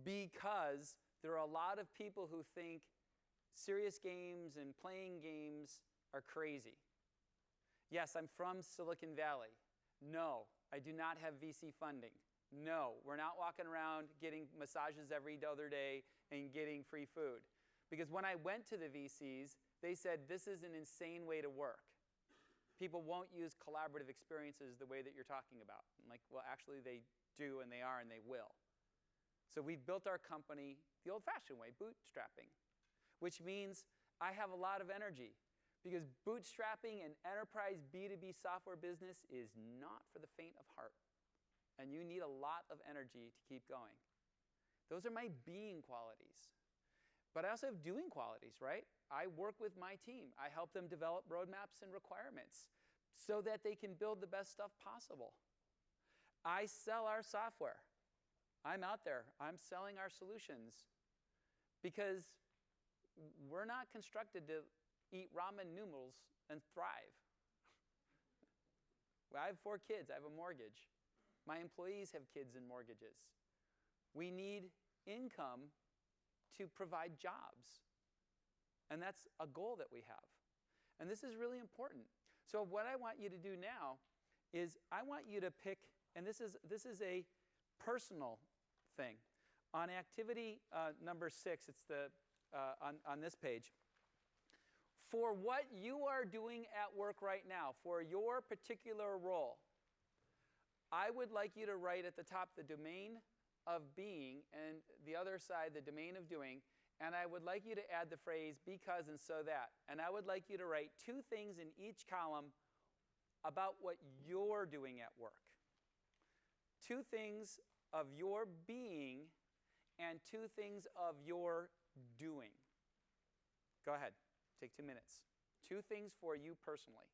because there are a lot of people who think serious games and playing games are crazy. Yes, I'm from Silicon Valley. No, I do not have VC funding. No, we're not walking around getting massages every other day and getting free food. Because when I went to the VCs, they said, this is an insane way to work. People won't use collaborative experiences the way that you're talking about. I'm like, well, actually they do and they are and they will. So we've built our company the old-fashioned way, bootstrapping, which means I have a lot of energy. Because bootstrapping an enterprise B2B software business is not for the faint of heart. And you need a lot of energy to keep going. Those are my being qualities. But I also have doing qualities, right? I work with my team. I help them develop roadmaps and requirements so that they can build the best stuff possible. I sell our software. I'm out there. I'm selling our solutions because we're not constructed to eat ramen noodles and thrive. I have 4 kids. I have a mortgage. My employees have kids and mortgages. We need income to provide jobs. And that's a goal that we have. And this is really important. So what I want you to do now is I want you to pick, and this is a personal thing. On activity number 6, it's on this page. For what you are doing at work right now, for your particular role, I would like you to write at the top the domain of being, and the other side the domain of doing, and I would like you to add the phrase because and so that. And I would like you to write 2 things in each column about what you're doing at work. 2 things of your being and 2 things of your doing. Go ahead. Take 2 minutes. 2 things for you personally.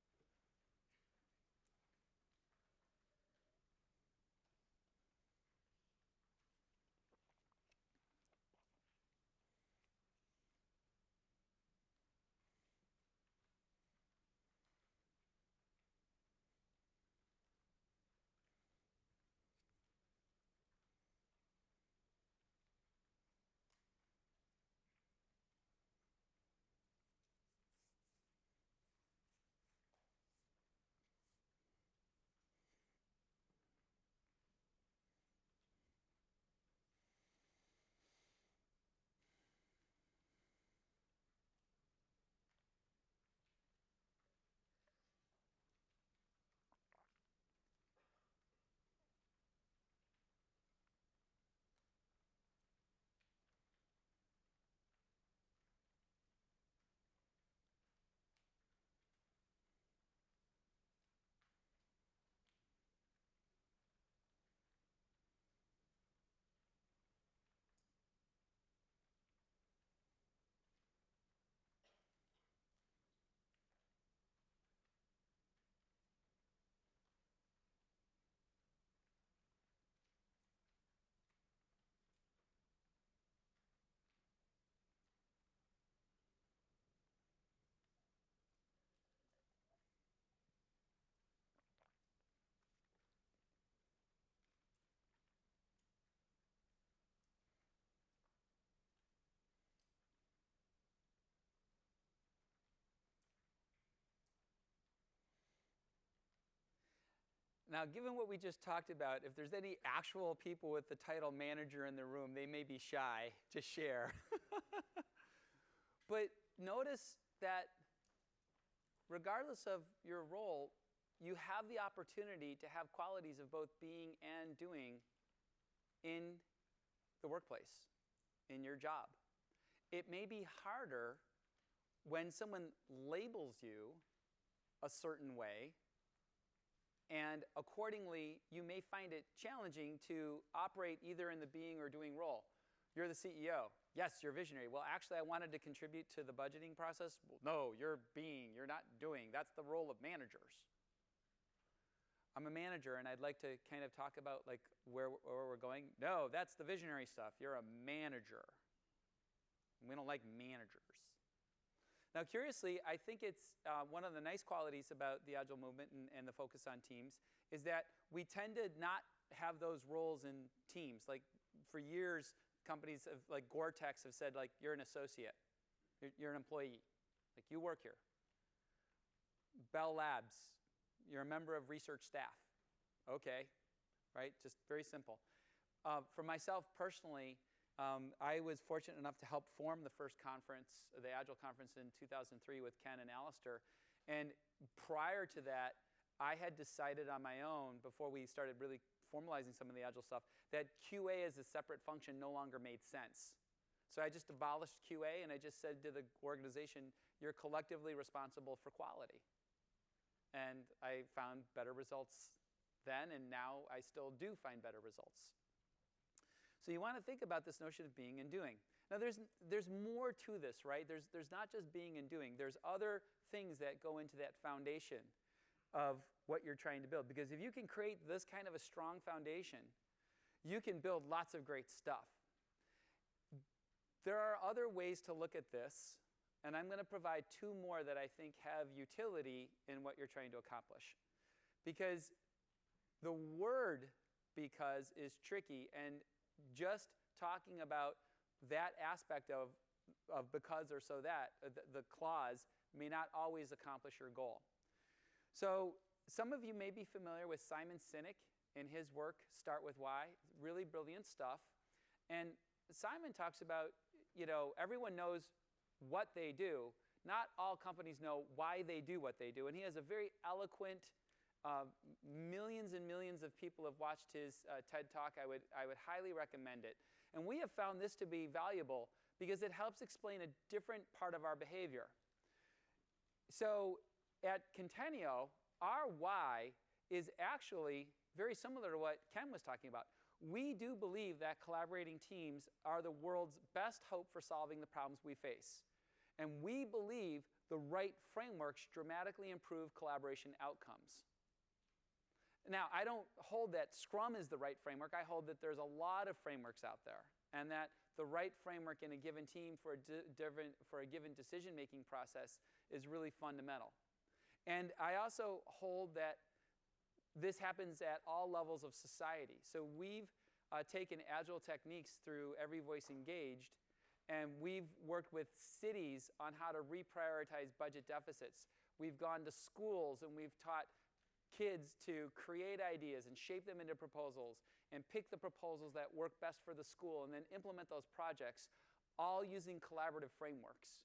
Now, given what we just talked about, if there's any actual people with the title manager in the room, they may be shy to share. But notice that regardless of your role, you have the opportunity to have qualities of both being and doing in the workplace, in your job. It may be harder when someone labels you a certain way, and accordingly, you may find it challenging to operate either in the being or doing role. You're the CEO. Yes, you're visionary. Well, actually, I wanted to contribute to the budgeting process. Well, no, you're being, you're not doing. That's the role of managers. I'm a manager, and I'd like to kind of talk about like where we're going. No, that's the visionary stuff. You're a manager. We don't like managers. Now, curiously, I think it's one of the nice qualities about the Agile movement and the focus on teams is that we tend to not have those roles in teams. Like for years, companies like Gore-Tex have said, like, you're an associate. You're an employee. Like, you work here. Bell Labs, you're a member of research staff. Okay, right? Just very simple. For myself personally, I was fortunate enough to help form the first conference, the Agile conference in 2003 with Ken and Alistair. And prior to that, I had decided on my own, before we started really formalizing some of the Agile stuff, that QA as a separate function no longer made sense. So I just abolished QA, and I just said to the organization, you're collectively responsible for quality. And I found better results then, and now I still do find better results. So you want to think about this notion of being and doing. Now there's more to this, right? There's not just being and doing. There's other things that go into that foundation of what you're trying to build. Because if you can create this kind of a strong foundation, you can build lots of great stuff. There are other ways to look at this, and I'm going to provide 2 more that I think have utility in what you're trying to accomplish. because the word because is tricky, and just talking about that aspect of because or so that, the clause, may not always accomplish your goal. So some of you may be familiar with Simon Sinek in his work, Start With Why. Really brilliant stuff. And Simon talks about, everyone knows what they do. Not all companies know why they do what they do. And he has a very eloquent, millions and millions of people have watched his TED Talk. I would highly recommend it. And we have found this to be valuable because it helps explain a different part of our behavior. So at Contenio, our why is actually very similar to what Ken was talking about. We do believe that collaborating teams are the world's best hope for solving the problems we face. And we believe the right frameworks dramatically improve collaboration outcomes. Now, I don't hold that Scrum is the right framework. I hold that there's a lot of frameworks out there, and that the right framework in a given team for a given decision-making process is really fundamental. And I also hold that this happens at all levels of society. So we've taken Agile techniques through Every Voice Engaged, and we've worked with cities on how to reprioritize budget deficits. We've gone to schools and we've taught kids to create ideas and shape them into proposals and pick the proposals that work best for the school and then implement those projects, all using collaborative frameworks.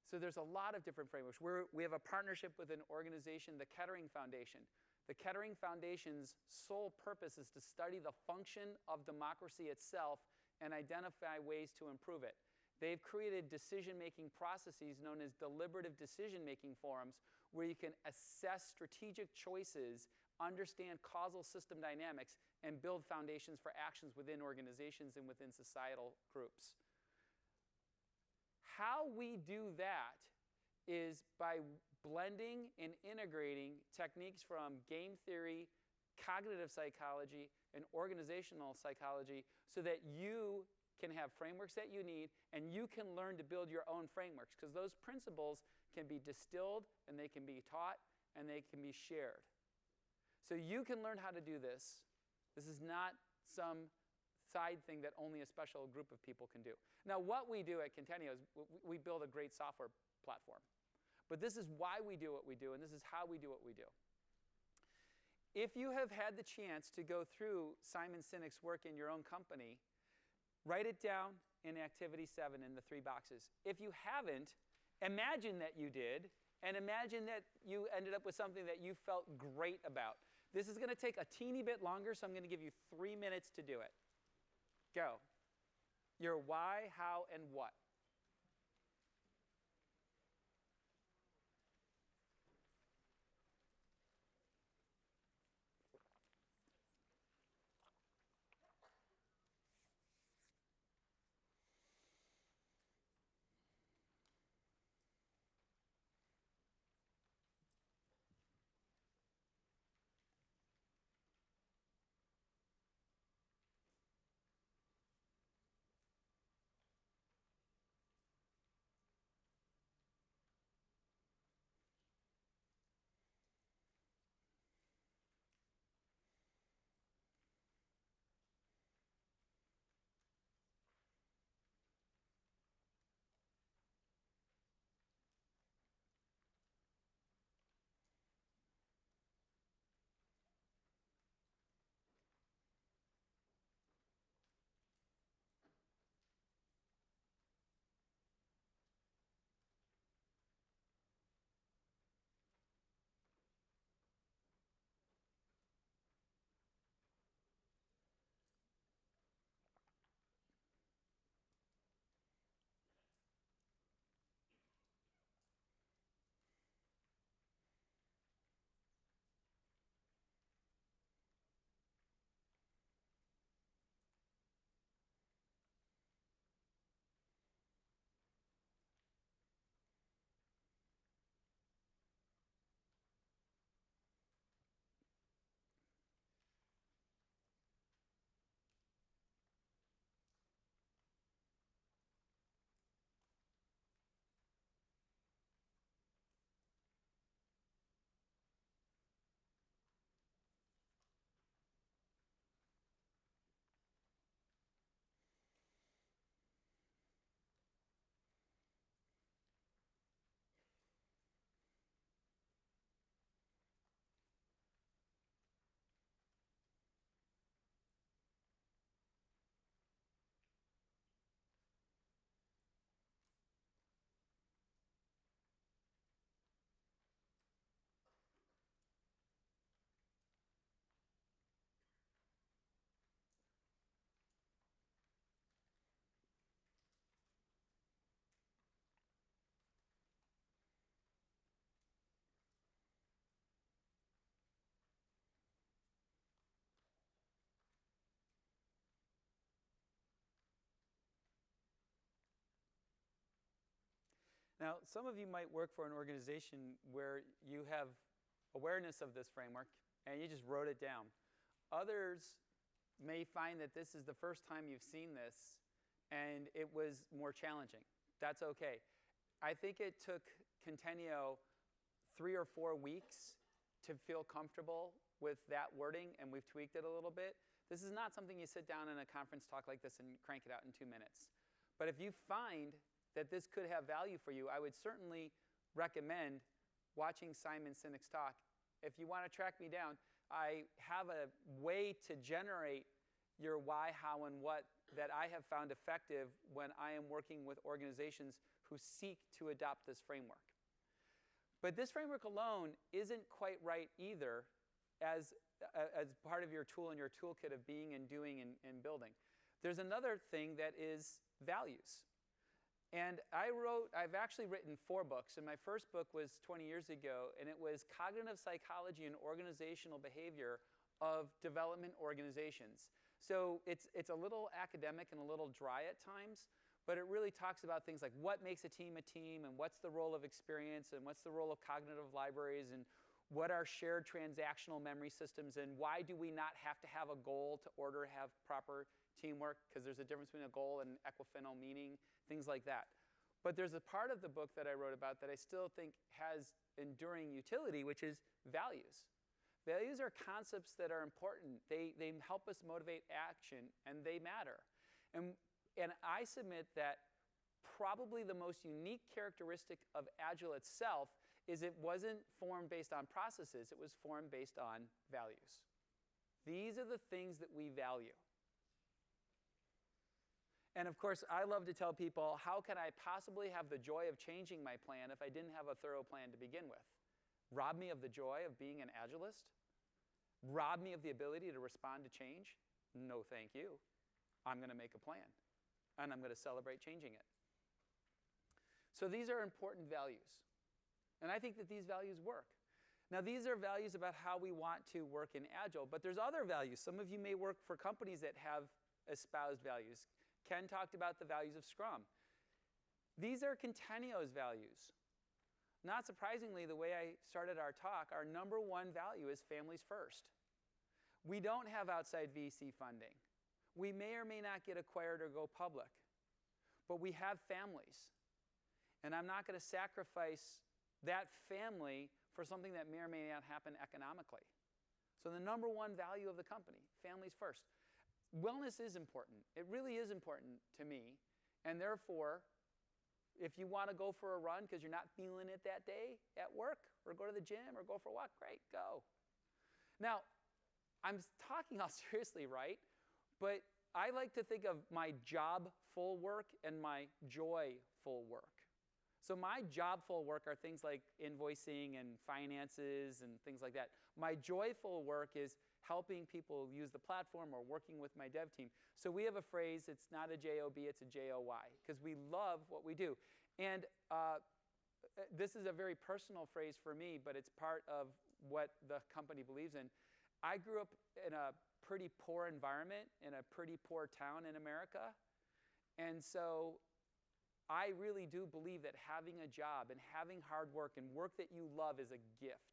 So there's a lot of different frameworks. We have a partnership with an organization, the Kettering Foundation. The Kettering Foundation's sole purpose is to study the function of democracy itself and identify ways to improve it. They've created decision-making processes known as deliberative decision-making forums where you can assess strategic choices, understand causal system dynamics, and build foundations for actions within organizations and within societal groups. How we do that is by blending and integrating techniques from game theory, cognitive psychology, and organizational psychology so that you can have frameworks that you need and you can learn to build your own frameworks, because those principles can be distilled and they can be taught and they can be shared. So you can learn how to do this. This is not some side thing that only a special group of people can do. Now, what we do at Contenio is we build a great software platform. But this is why we do what we do, and this is how we do what we do. If you have had the chance to go through Simon Sinek's work in your own company, write it down in Activity 7 in the 3 boxes. If you haven't, imagine that you did, and imagine that you ended up with something that you felt great about. This is going to take a teeny bit longer, so I'm going to give you 3 minutes to do it. Go. Your why, how, and what. Now, some of you might work for an organization where you have awareness of this framework and you just wrote it down. Others may find that this is the first time you've seen this and it was more challenging. That's okay. I think it took Contenio 3 or 4 weeks to feel comfortable with that wording, and we've tweaked it a little bit. This is not something you sit down in a conference talk like this and crank it out in 2 minutes. But if you find that this could have value for you, I would certainly recommend watching Simon Sinek's talk. If you want to track me down, I have a way to generate your why, how, and what that I have found effective when I am working with organizations who seek to adopt this framework. But this framework alone isn't quite right either as part of your tool and your toolkit of being and doing and building. There's another thing that is values. And I've actually written 4 books, and my first book was 20 years ago, and it was Cognitive Psychology and Organizational Behavior of Development Organizations. So it's a little academic and a little dry at times, but it really talks about things like what makes a team, and what's the role of experience, and what's the role of cognitive libraries, and what are shared transactional memory systems, and why do we not have to have a goal to order have proper teamwork, because there's a difference between a goal and equifinal meaning, things like that. But there's a part of the book that I wrote about that I still think has enduring utility, which is values. Values are concepts that are important. They help us motivate action, and they matter. And I submit that probably the most unique characteristic of Agile itself is it wasn't formed based on processes, it was formed based on values. These are the things that we value. And of course, I love to tell people, how can I possibly have the joy of changing my plan if I didn't have a thorough plan to begin with? Rob me of the joy of being an Agilist? Rob me of the ability to respond to change? No, thank you. I'm going to make a plan, and I'm going to celebrate changing it. So these are important values, and I think that these values work. Now, these are values about how we want to work in Agile, but there's other values. Some of you may work for companies that have espoused values. Ken talked about the values of Scrum. These are Contenio's values. Not surprisingly, the way I started our talk, our number 1 value is families first. We don't have outside VC funding. We may or may not get acquired or go public, but we have families. And I'm not going to sacrifice that family for something that may or may not happen economically. So the number 1 value of the company, families first. Wellness is important. It really is important to me. And therefore, if you want to go for a run because you're not feeling it that day at work, or go to the gym, or go for a walk, great, go. Now, I'm talking all seriously, right? But I like to think of my job-full work and my joy-full work. So my job-full work are things like invoicing and finances and things like that. My joyful work is helping people use the platform or working with my dev team. So we have a phrase, it's not a J-O-B, it's a J-O-Y, because we love what we do. And this is a very personal phrase for me, but it's part of what the company believes in. I grew up in a pretty poor environment, in a pretty poor town in America. And so I really do believe that having a job and having hard work and work that you love is a gift.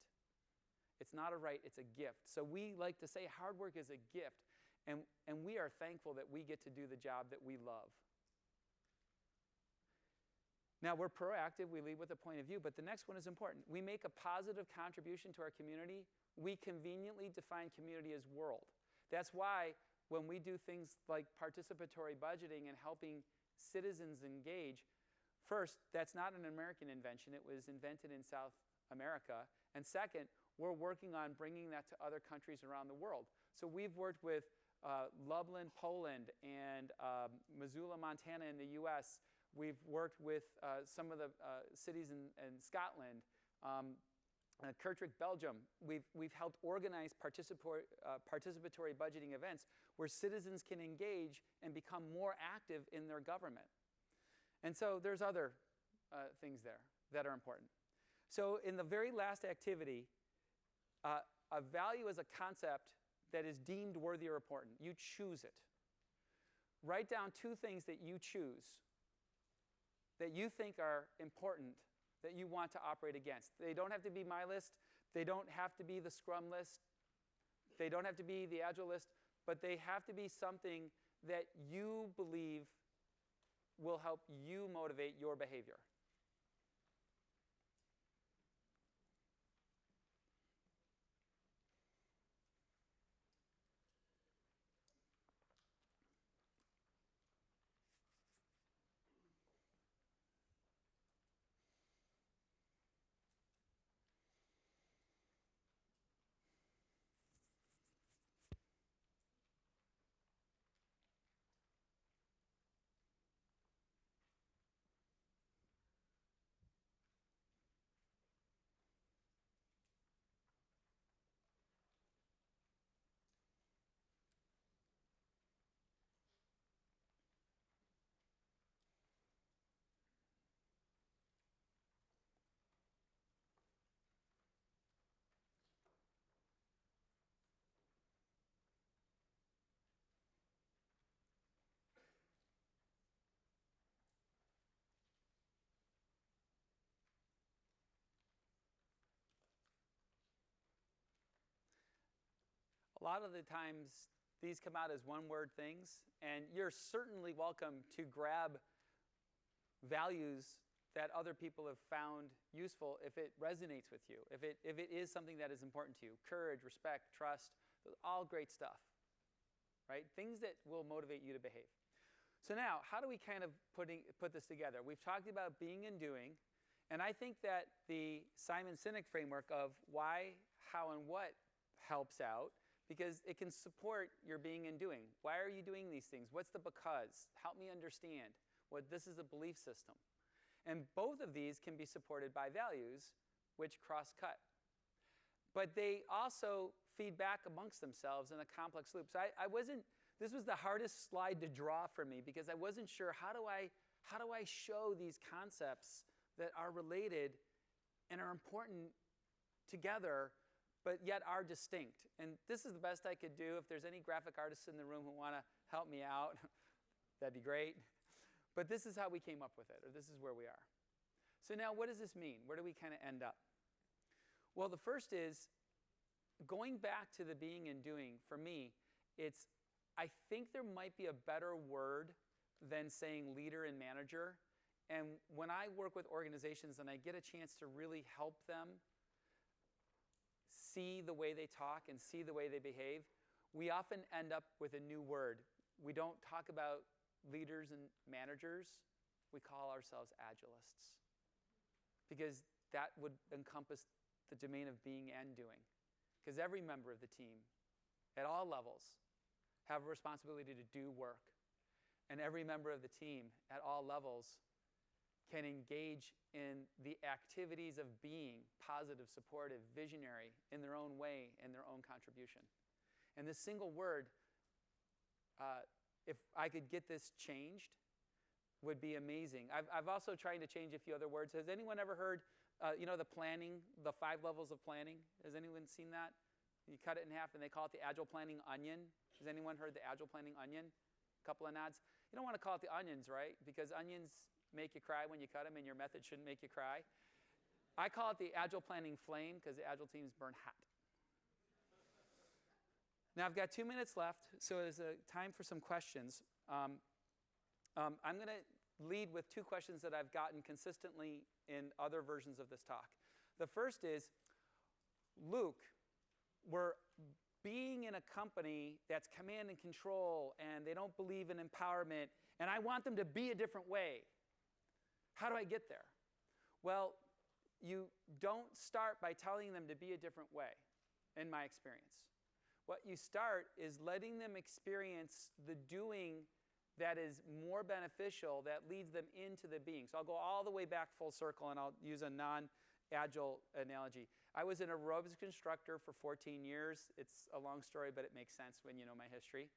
It's not a right, it's a gift. So we like to say hard work is a gift, and we are thankful that we get to do the job that we love. Now, we're proactive, we lead with a point of view, but the next one is important. We make a positive contribution to our community. We conveniently define community as world. That's why when we do things like participatory budgeting and helping citizens engage, first, that's not an American invention. It was invented in South America. And second, we're working on bringing that to other countries around the world. So we've worked with Lublin, Poland, and Missoula, Montana in the US. We've worked with some of the cities in Scotland, Kortrijk, Belgium. We've helped organize participatory budgeting events where citizens can engage and become more active in their government. And so there's other things there that are important. So in the very last activity, a value is a concept that is deemed worthy or important. You choose it. Write down 2 things that you choose that you think are important that you want to operate against. They don't have to be my list. They don't have to be the Scrum list. They don't have to be the Agile list, but they have to be something that you believe will help you motivate your behavior. A lot of the times, these come out as one-word things, and you're certainly welcome to grab values that other people have found useful if it resonates with you, if it is something that is important to you. Courage, respect, trust, all great stuff, right? Things that will motivate you to behave. So now, how do we kind of put this together? We've talked about being and doing, and I think that the Simon Sinek framework of why, how, and what helps out, because it can support your being and doing. Why are you doing these things? What's the because? Help me understand what this is a belief system. And both of these can be supported by values, which cross-cut. But they also feed back amongst themselves in a complex loop. So this was the hardest slide to draw for me because I wasn't sure how do I show these concepts that are related and are important together but yet are distinct. And this is the best I could do. If there's any graphic artists in the room who want to help me out, that'd be great. But this is how we came up with it, or this is where we are. So now what does this mean? Where do we kind of end up? Well, the first is, going back to the being and doing, for me, I think there might be a better word than saying leader and manager. And when I work with organizations and I get a chance to really help them see the way they talk and see the way they behave, we often end up with a new word. We don't talk about leaders and managers. We call ourselves Agilists because that would encompass the domain of being and doing. Because every member of the team at all levels have a responsibility to do work. And every member of the team at all levels can engage in the activities of being positive, supportive, visionary in their own way and their own contribution. And this single word, if I could get this changed, would be amazing. I've also tried to change a few other words. Has anyone ever heard, the planning, the 5 levels of planning? Has anyone seen that? You cut it in half and they call it the Agile Planning Onion. Has anyone heard the Agile Planning Onion? A couple of nods. You don't want to call it the onions, right? Because onions make you cry when you cut them, and your method shouldn't make you cry. I call it the Agile Planning Flame because the Agile teams burn hot. Now I've got 2 minutes left, so there's a time for some questions. I'm going to lead with 2 questions that I've gotten consistently in other versions of this talk. The first is, Luke, we're being in a company that's command and control, and they don't believe in empowerment, and I want them to be a different way. How do I get there? Well, you don't start by telling them to be a different way, in my experience. What you start is letting them experience the doing that is more beneficial, that leads them into the being. So I'll go all the way back full circle, and I'll use a non-Agile analogy. I was an aerobics instructor for 14 years. It's a long story, but it makes sense when you know my history.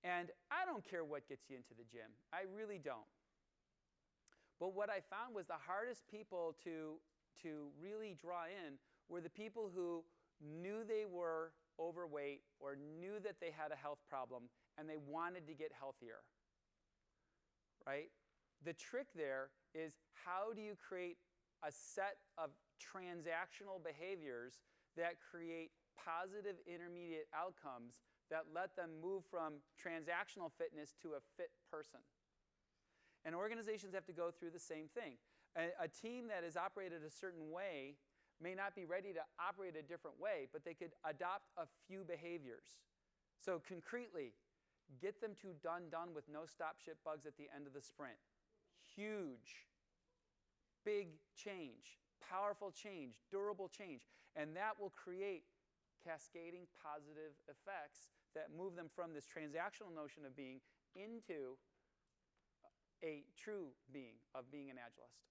And I don't care what gets you into the gym. I really don't. But what I found was the hardest people to really draw in were the people who knew they were overweight or knew that they had a health problem and they wanted to get healthier, right? the trick there is, how do you create a set of transactional behaviors that create positive intermediate outcomes that let them move from transactional fitness to a fit person? And organizations have to go through the same thing. A team that is operated a certain way may not be ready to operate a different way, but they could adopt a few behaviors. So concretely, get them to done with no stop ship bugs at the end of the sprint. Huge, big change, powerful change, durable change. And that will create cascading positive effects that move them from this transactional notion of being into a true being of being an agilist.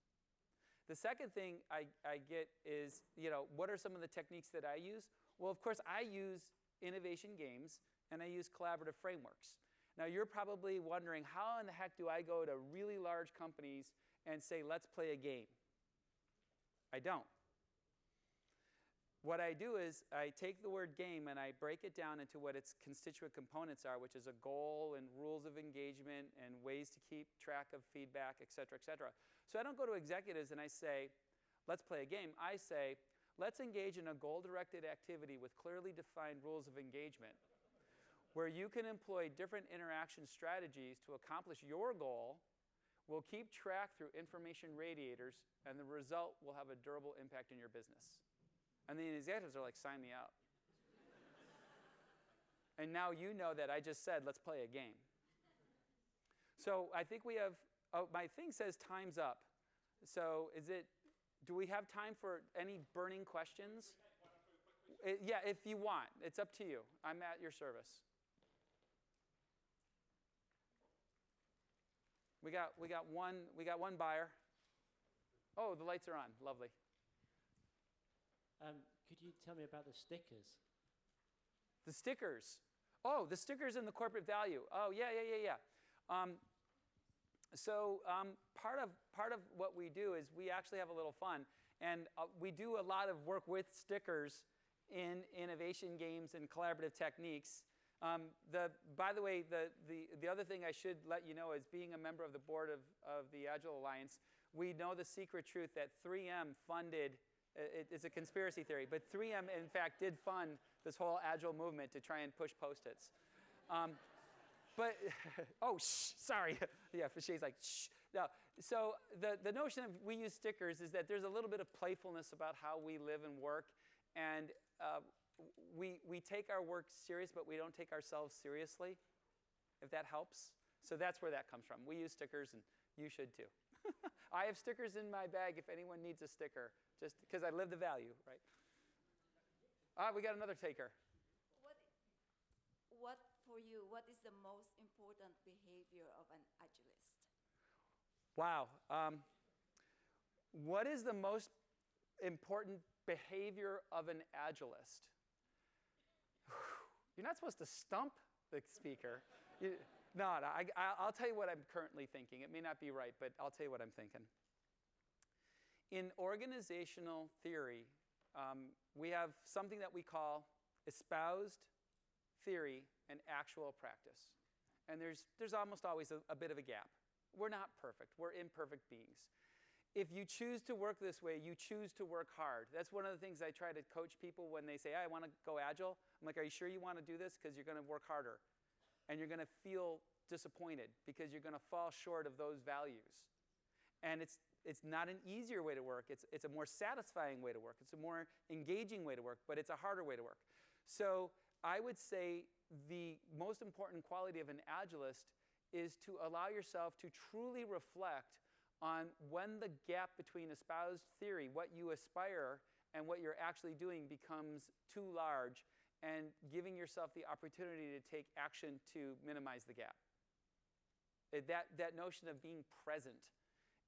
The second thing I get is, what are some of the techniques that I use? Well, of course, I use innovation games and I use collaborative frameworks. Now, you're probably wondering, how in the heck do I go to really large companies and say, let's play a game? I don't. What I do is I take the word game and I break it down into what its constituent components are, which is a goal and rules of engagement and ways to keep track of feedback, et cetera, et cetera. So I don't go to executives and I say, let's play a game. I say, let's engage in a goal-directed activity with clearly defined rules of engagement where you can employ different interaction strategies to accomplish your goal. We'll keep track through information radiators, and the result will have a durable impact in your business. And the executives are like, sign me out. And now you know that I just said, let's play a game. So I think we have, my thing says time's up. So do we have time for any burning questions? Yeah, if you want. It's up to you. I'm at your service. We got one buyer. Oh, the lights are on. Lovely. Could you tell me about the stickers? The stickers. Oh, the stickers and the corporate value. Oh, yeah. Part of what we do is we actually have a little fun, and we do a lot of work with stickers in innovation games and collaborative techniques. By the way, the other thing I should let you know is, being a member of the board of the Agile Alliance, we know the secret truth that 3M funded. It's a conspiracy theory, but 3M, in fact, did fund this whole Agile movement to try and push Post-its. Sorry. Yeah, Fichet's like, shh. No. So the notion of we use stickers is that there's a little bit of playfulness about how we live and work, and we take our work serious, but we don't take ourselves seriously, if that helps. So that's where that comes from. We use stickers, and you should too. I have stickers in my bag if anyone needs a sticker, just because I live the value, right? We got another taker. What for you, what is the most important behavior of an agilist? Wow. What is the most important behavior of an agilist? You're not supposed to stump the speaker. I'll tell you what I'm currently thinking. It may not be right, but I'll tell you what I'm thinking. In organizational theory, we have something that we call espoused theory and actual practice. And there's almost always a bit of a gap. We're not perfect. We're imperfect beings. If you choose to work this way, you choose to work hard. That's one of the things I try to coach people when they say, I want to go Agile. I'm like, are you sure you want to do this? Because you're going to work harder. And you're going to feel disappointed because you're going to fall short of those values. And it's not an easier way to work. It's a more satisfying way to work. It's a more engaging way to work, but it's a harder way to work. So I would say the most important quality of an agilist is to allow yourself to truly reflect on when the gap between espoused theory, what you aspire, and what you're actually doing becomes too large, and giving yourself the opportunity to take action to minimize the gap. That notion of being present.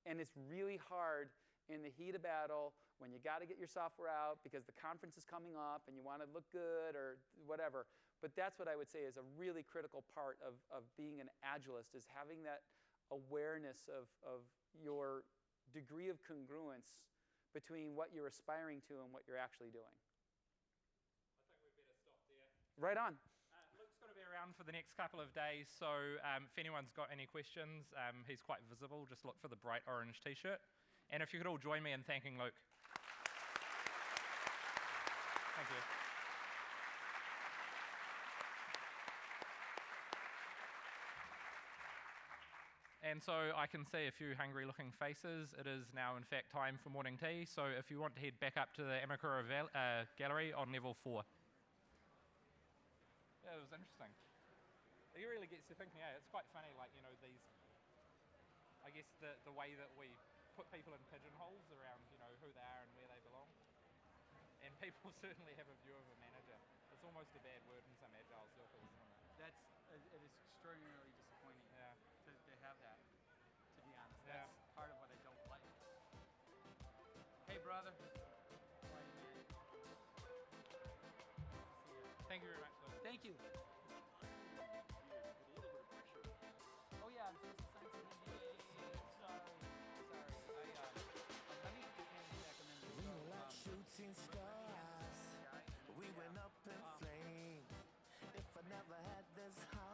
And it's really hard in the heat of battle when you got to get your software out because the conference is coming up and you want to look good or whatever. But that's what I would say is a really critical part of being an agilist, is having that awareness of your degree of congruence between what you're aspiring to and what you're actually doing. I think we better stop there. Right on. Luke's going to be around around for the next couple of days, so if anyone's got any questions, he's quite visible. Just look for the bright orange t-shirt. And if you could all join me in thanking Luke. Thank you. And so I can see a few hungry-looking faces. It is now, in fact, time for morning tea. So if you want to head back up to the Amakura Gallery on level 4. Yeah, it was interesting. It really gets you thinking, it's quite funny, like, you know, these, I guess the way that we put people in pigeonholes around, you know, who they are and where they belong. And people certainly have a view of a manager. It's almost a bad word in some agile circles, isn't it? It is extraordinarily disappointing to have that, to be honest. Yeah. That's part of what I don't like. Hey, brother. Thank you very much, Luke. Thank you.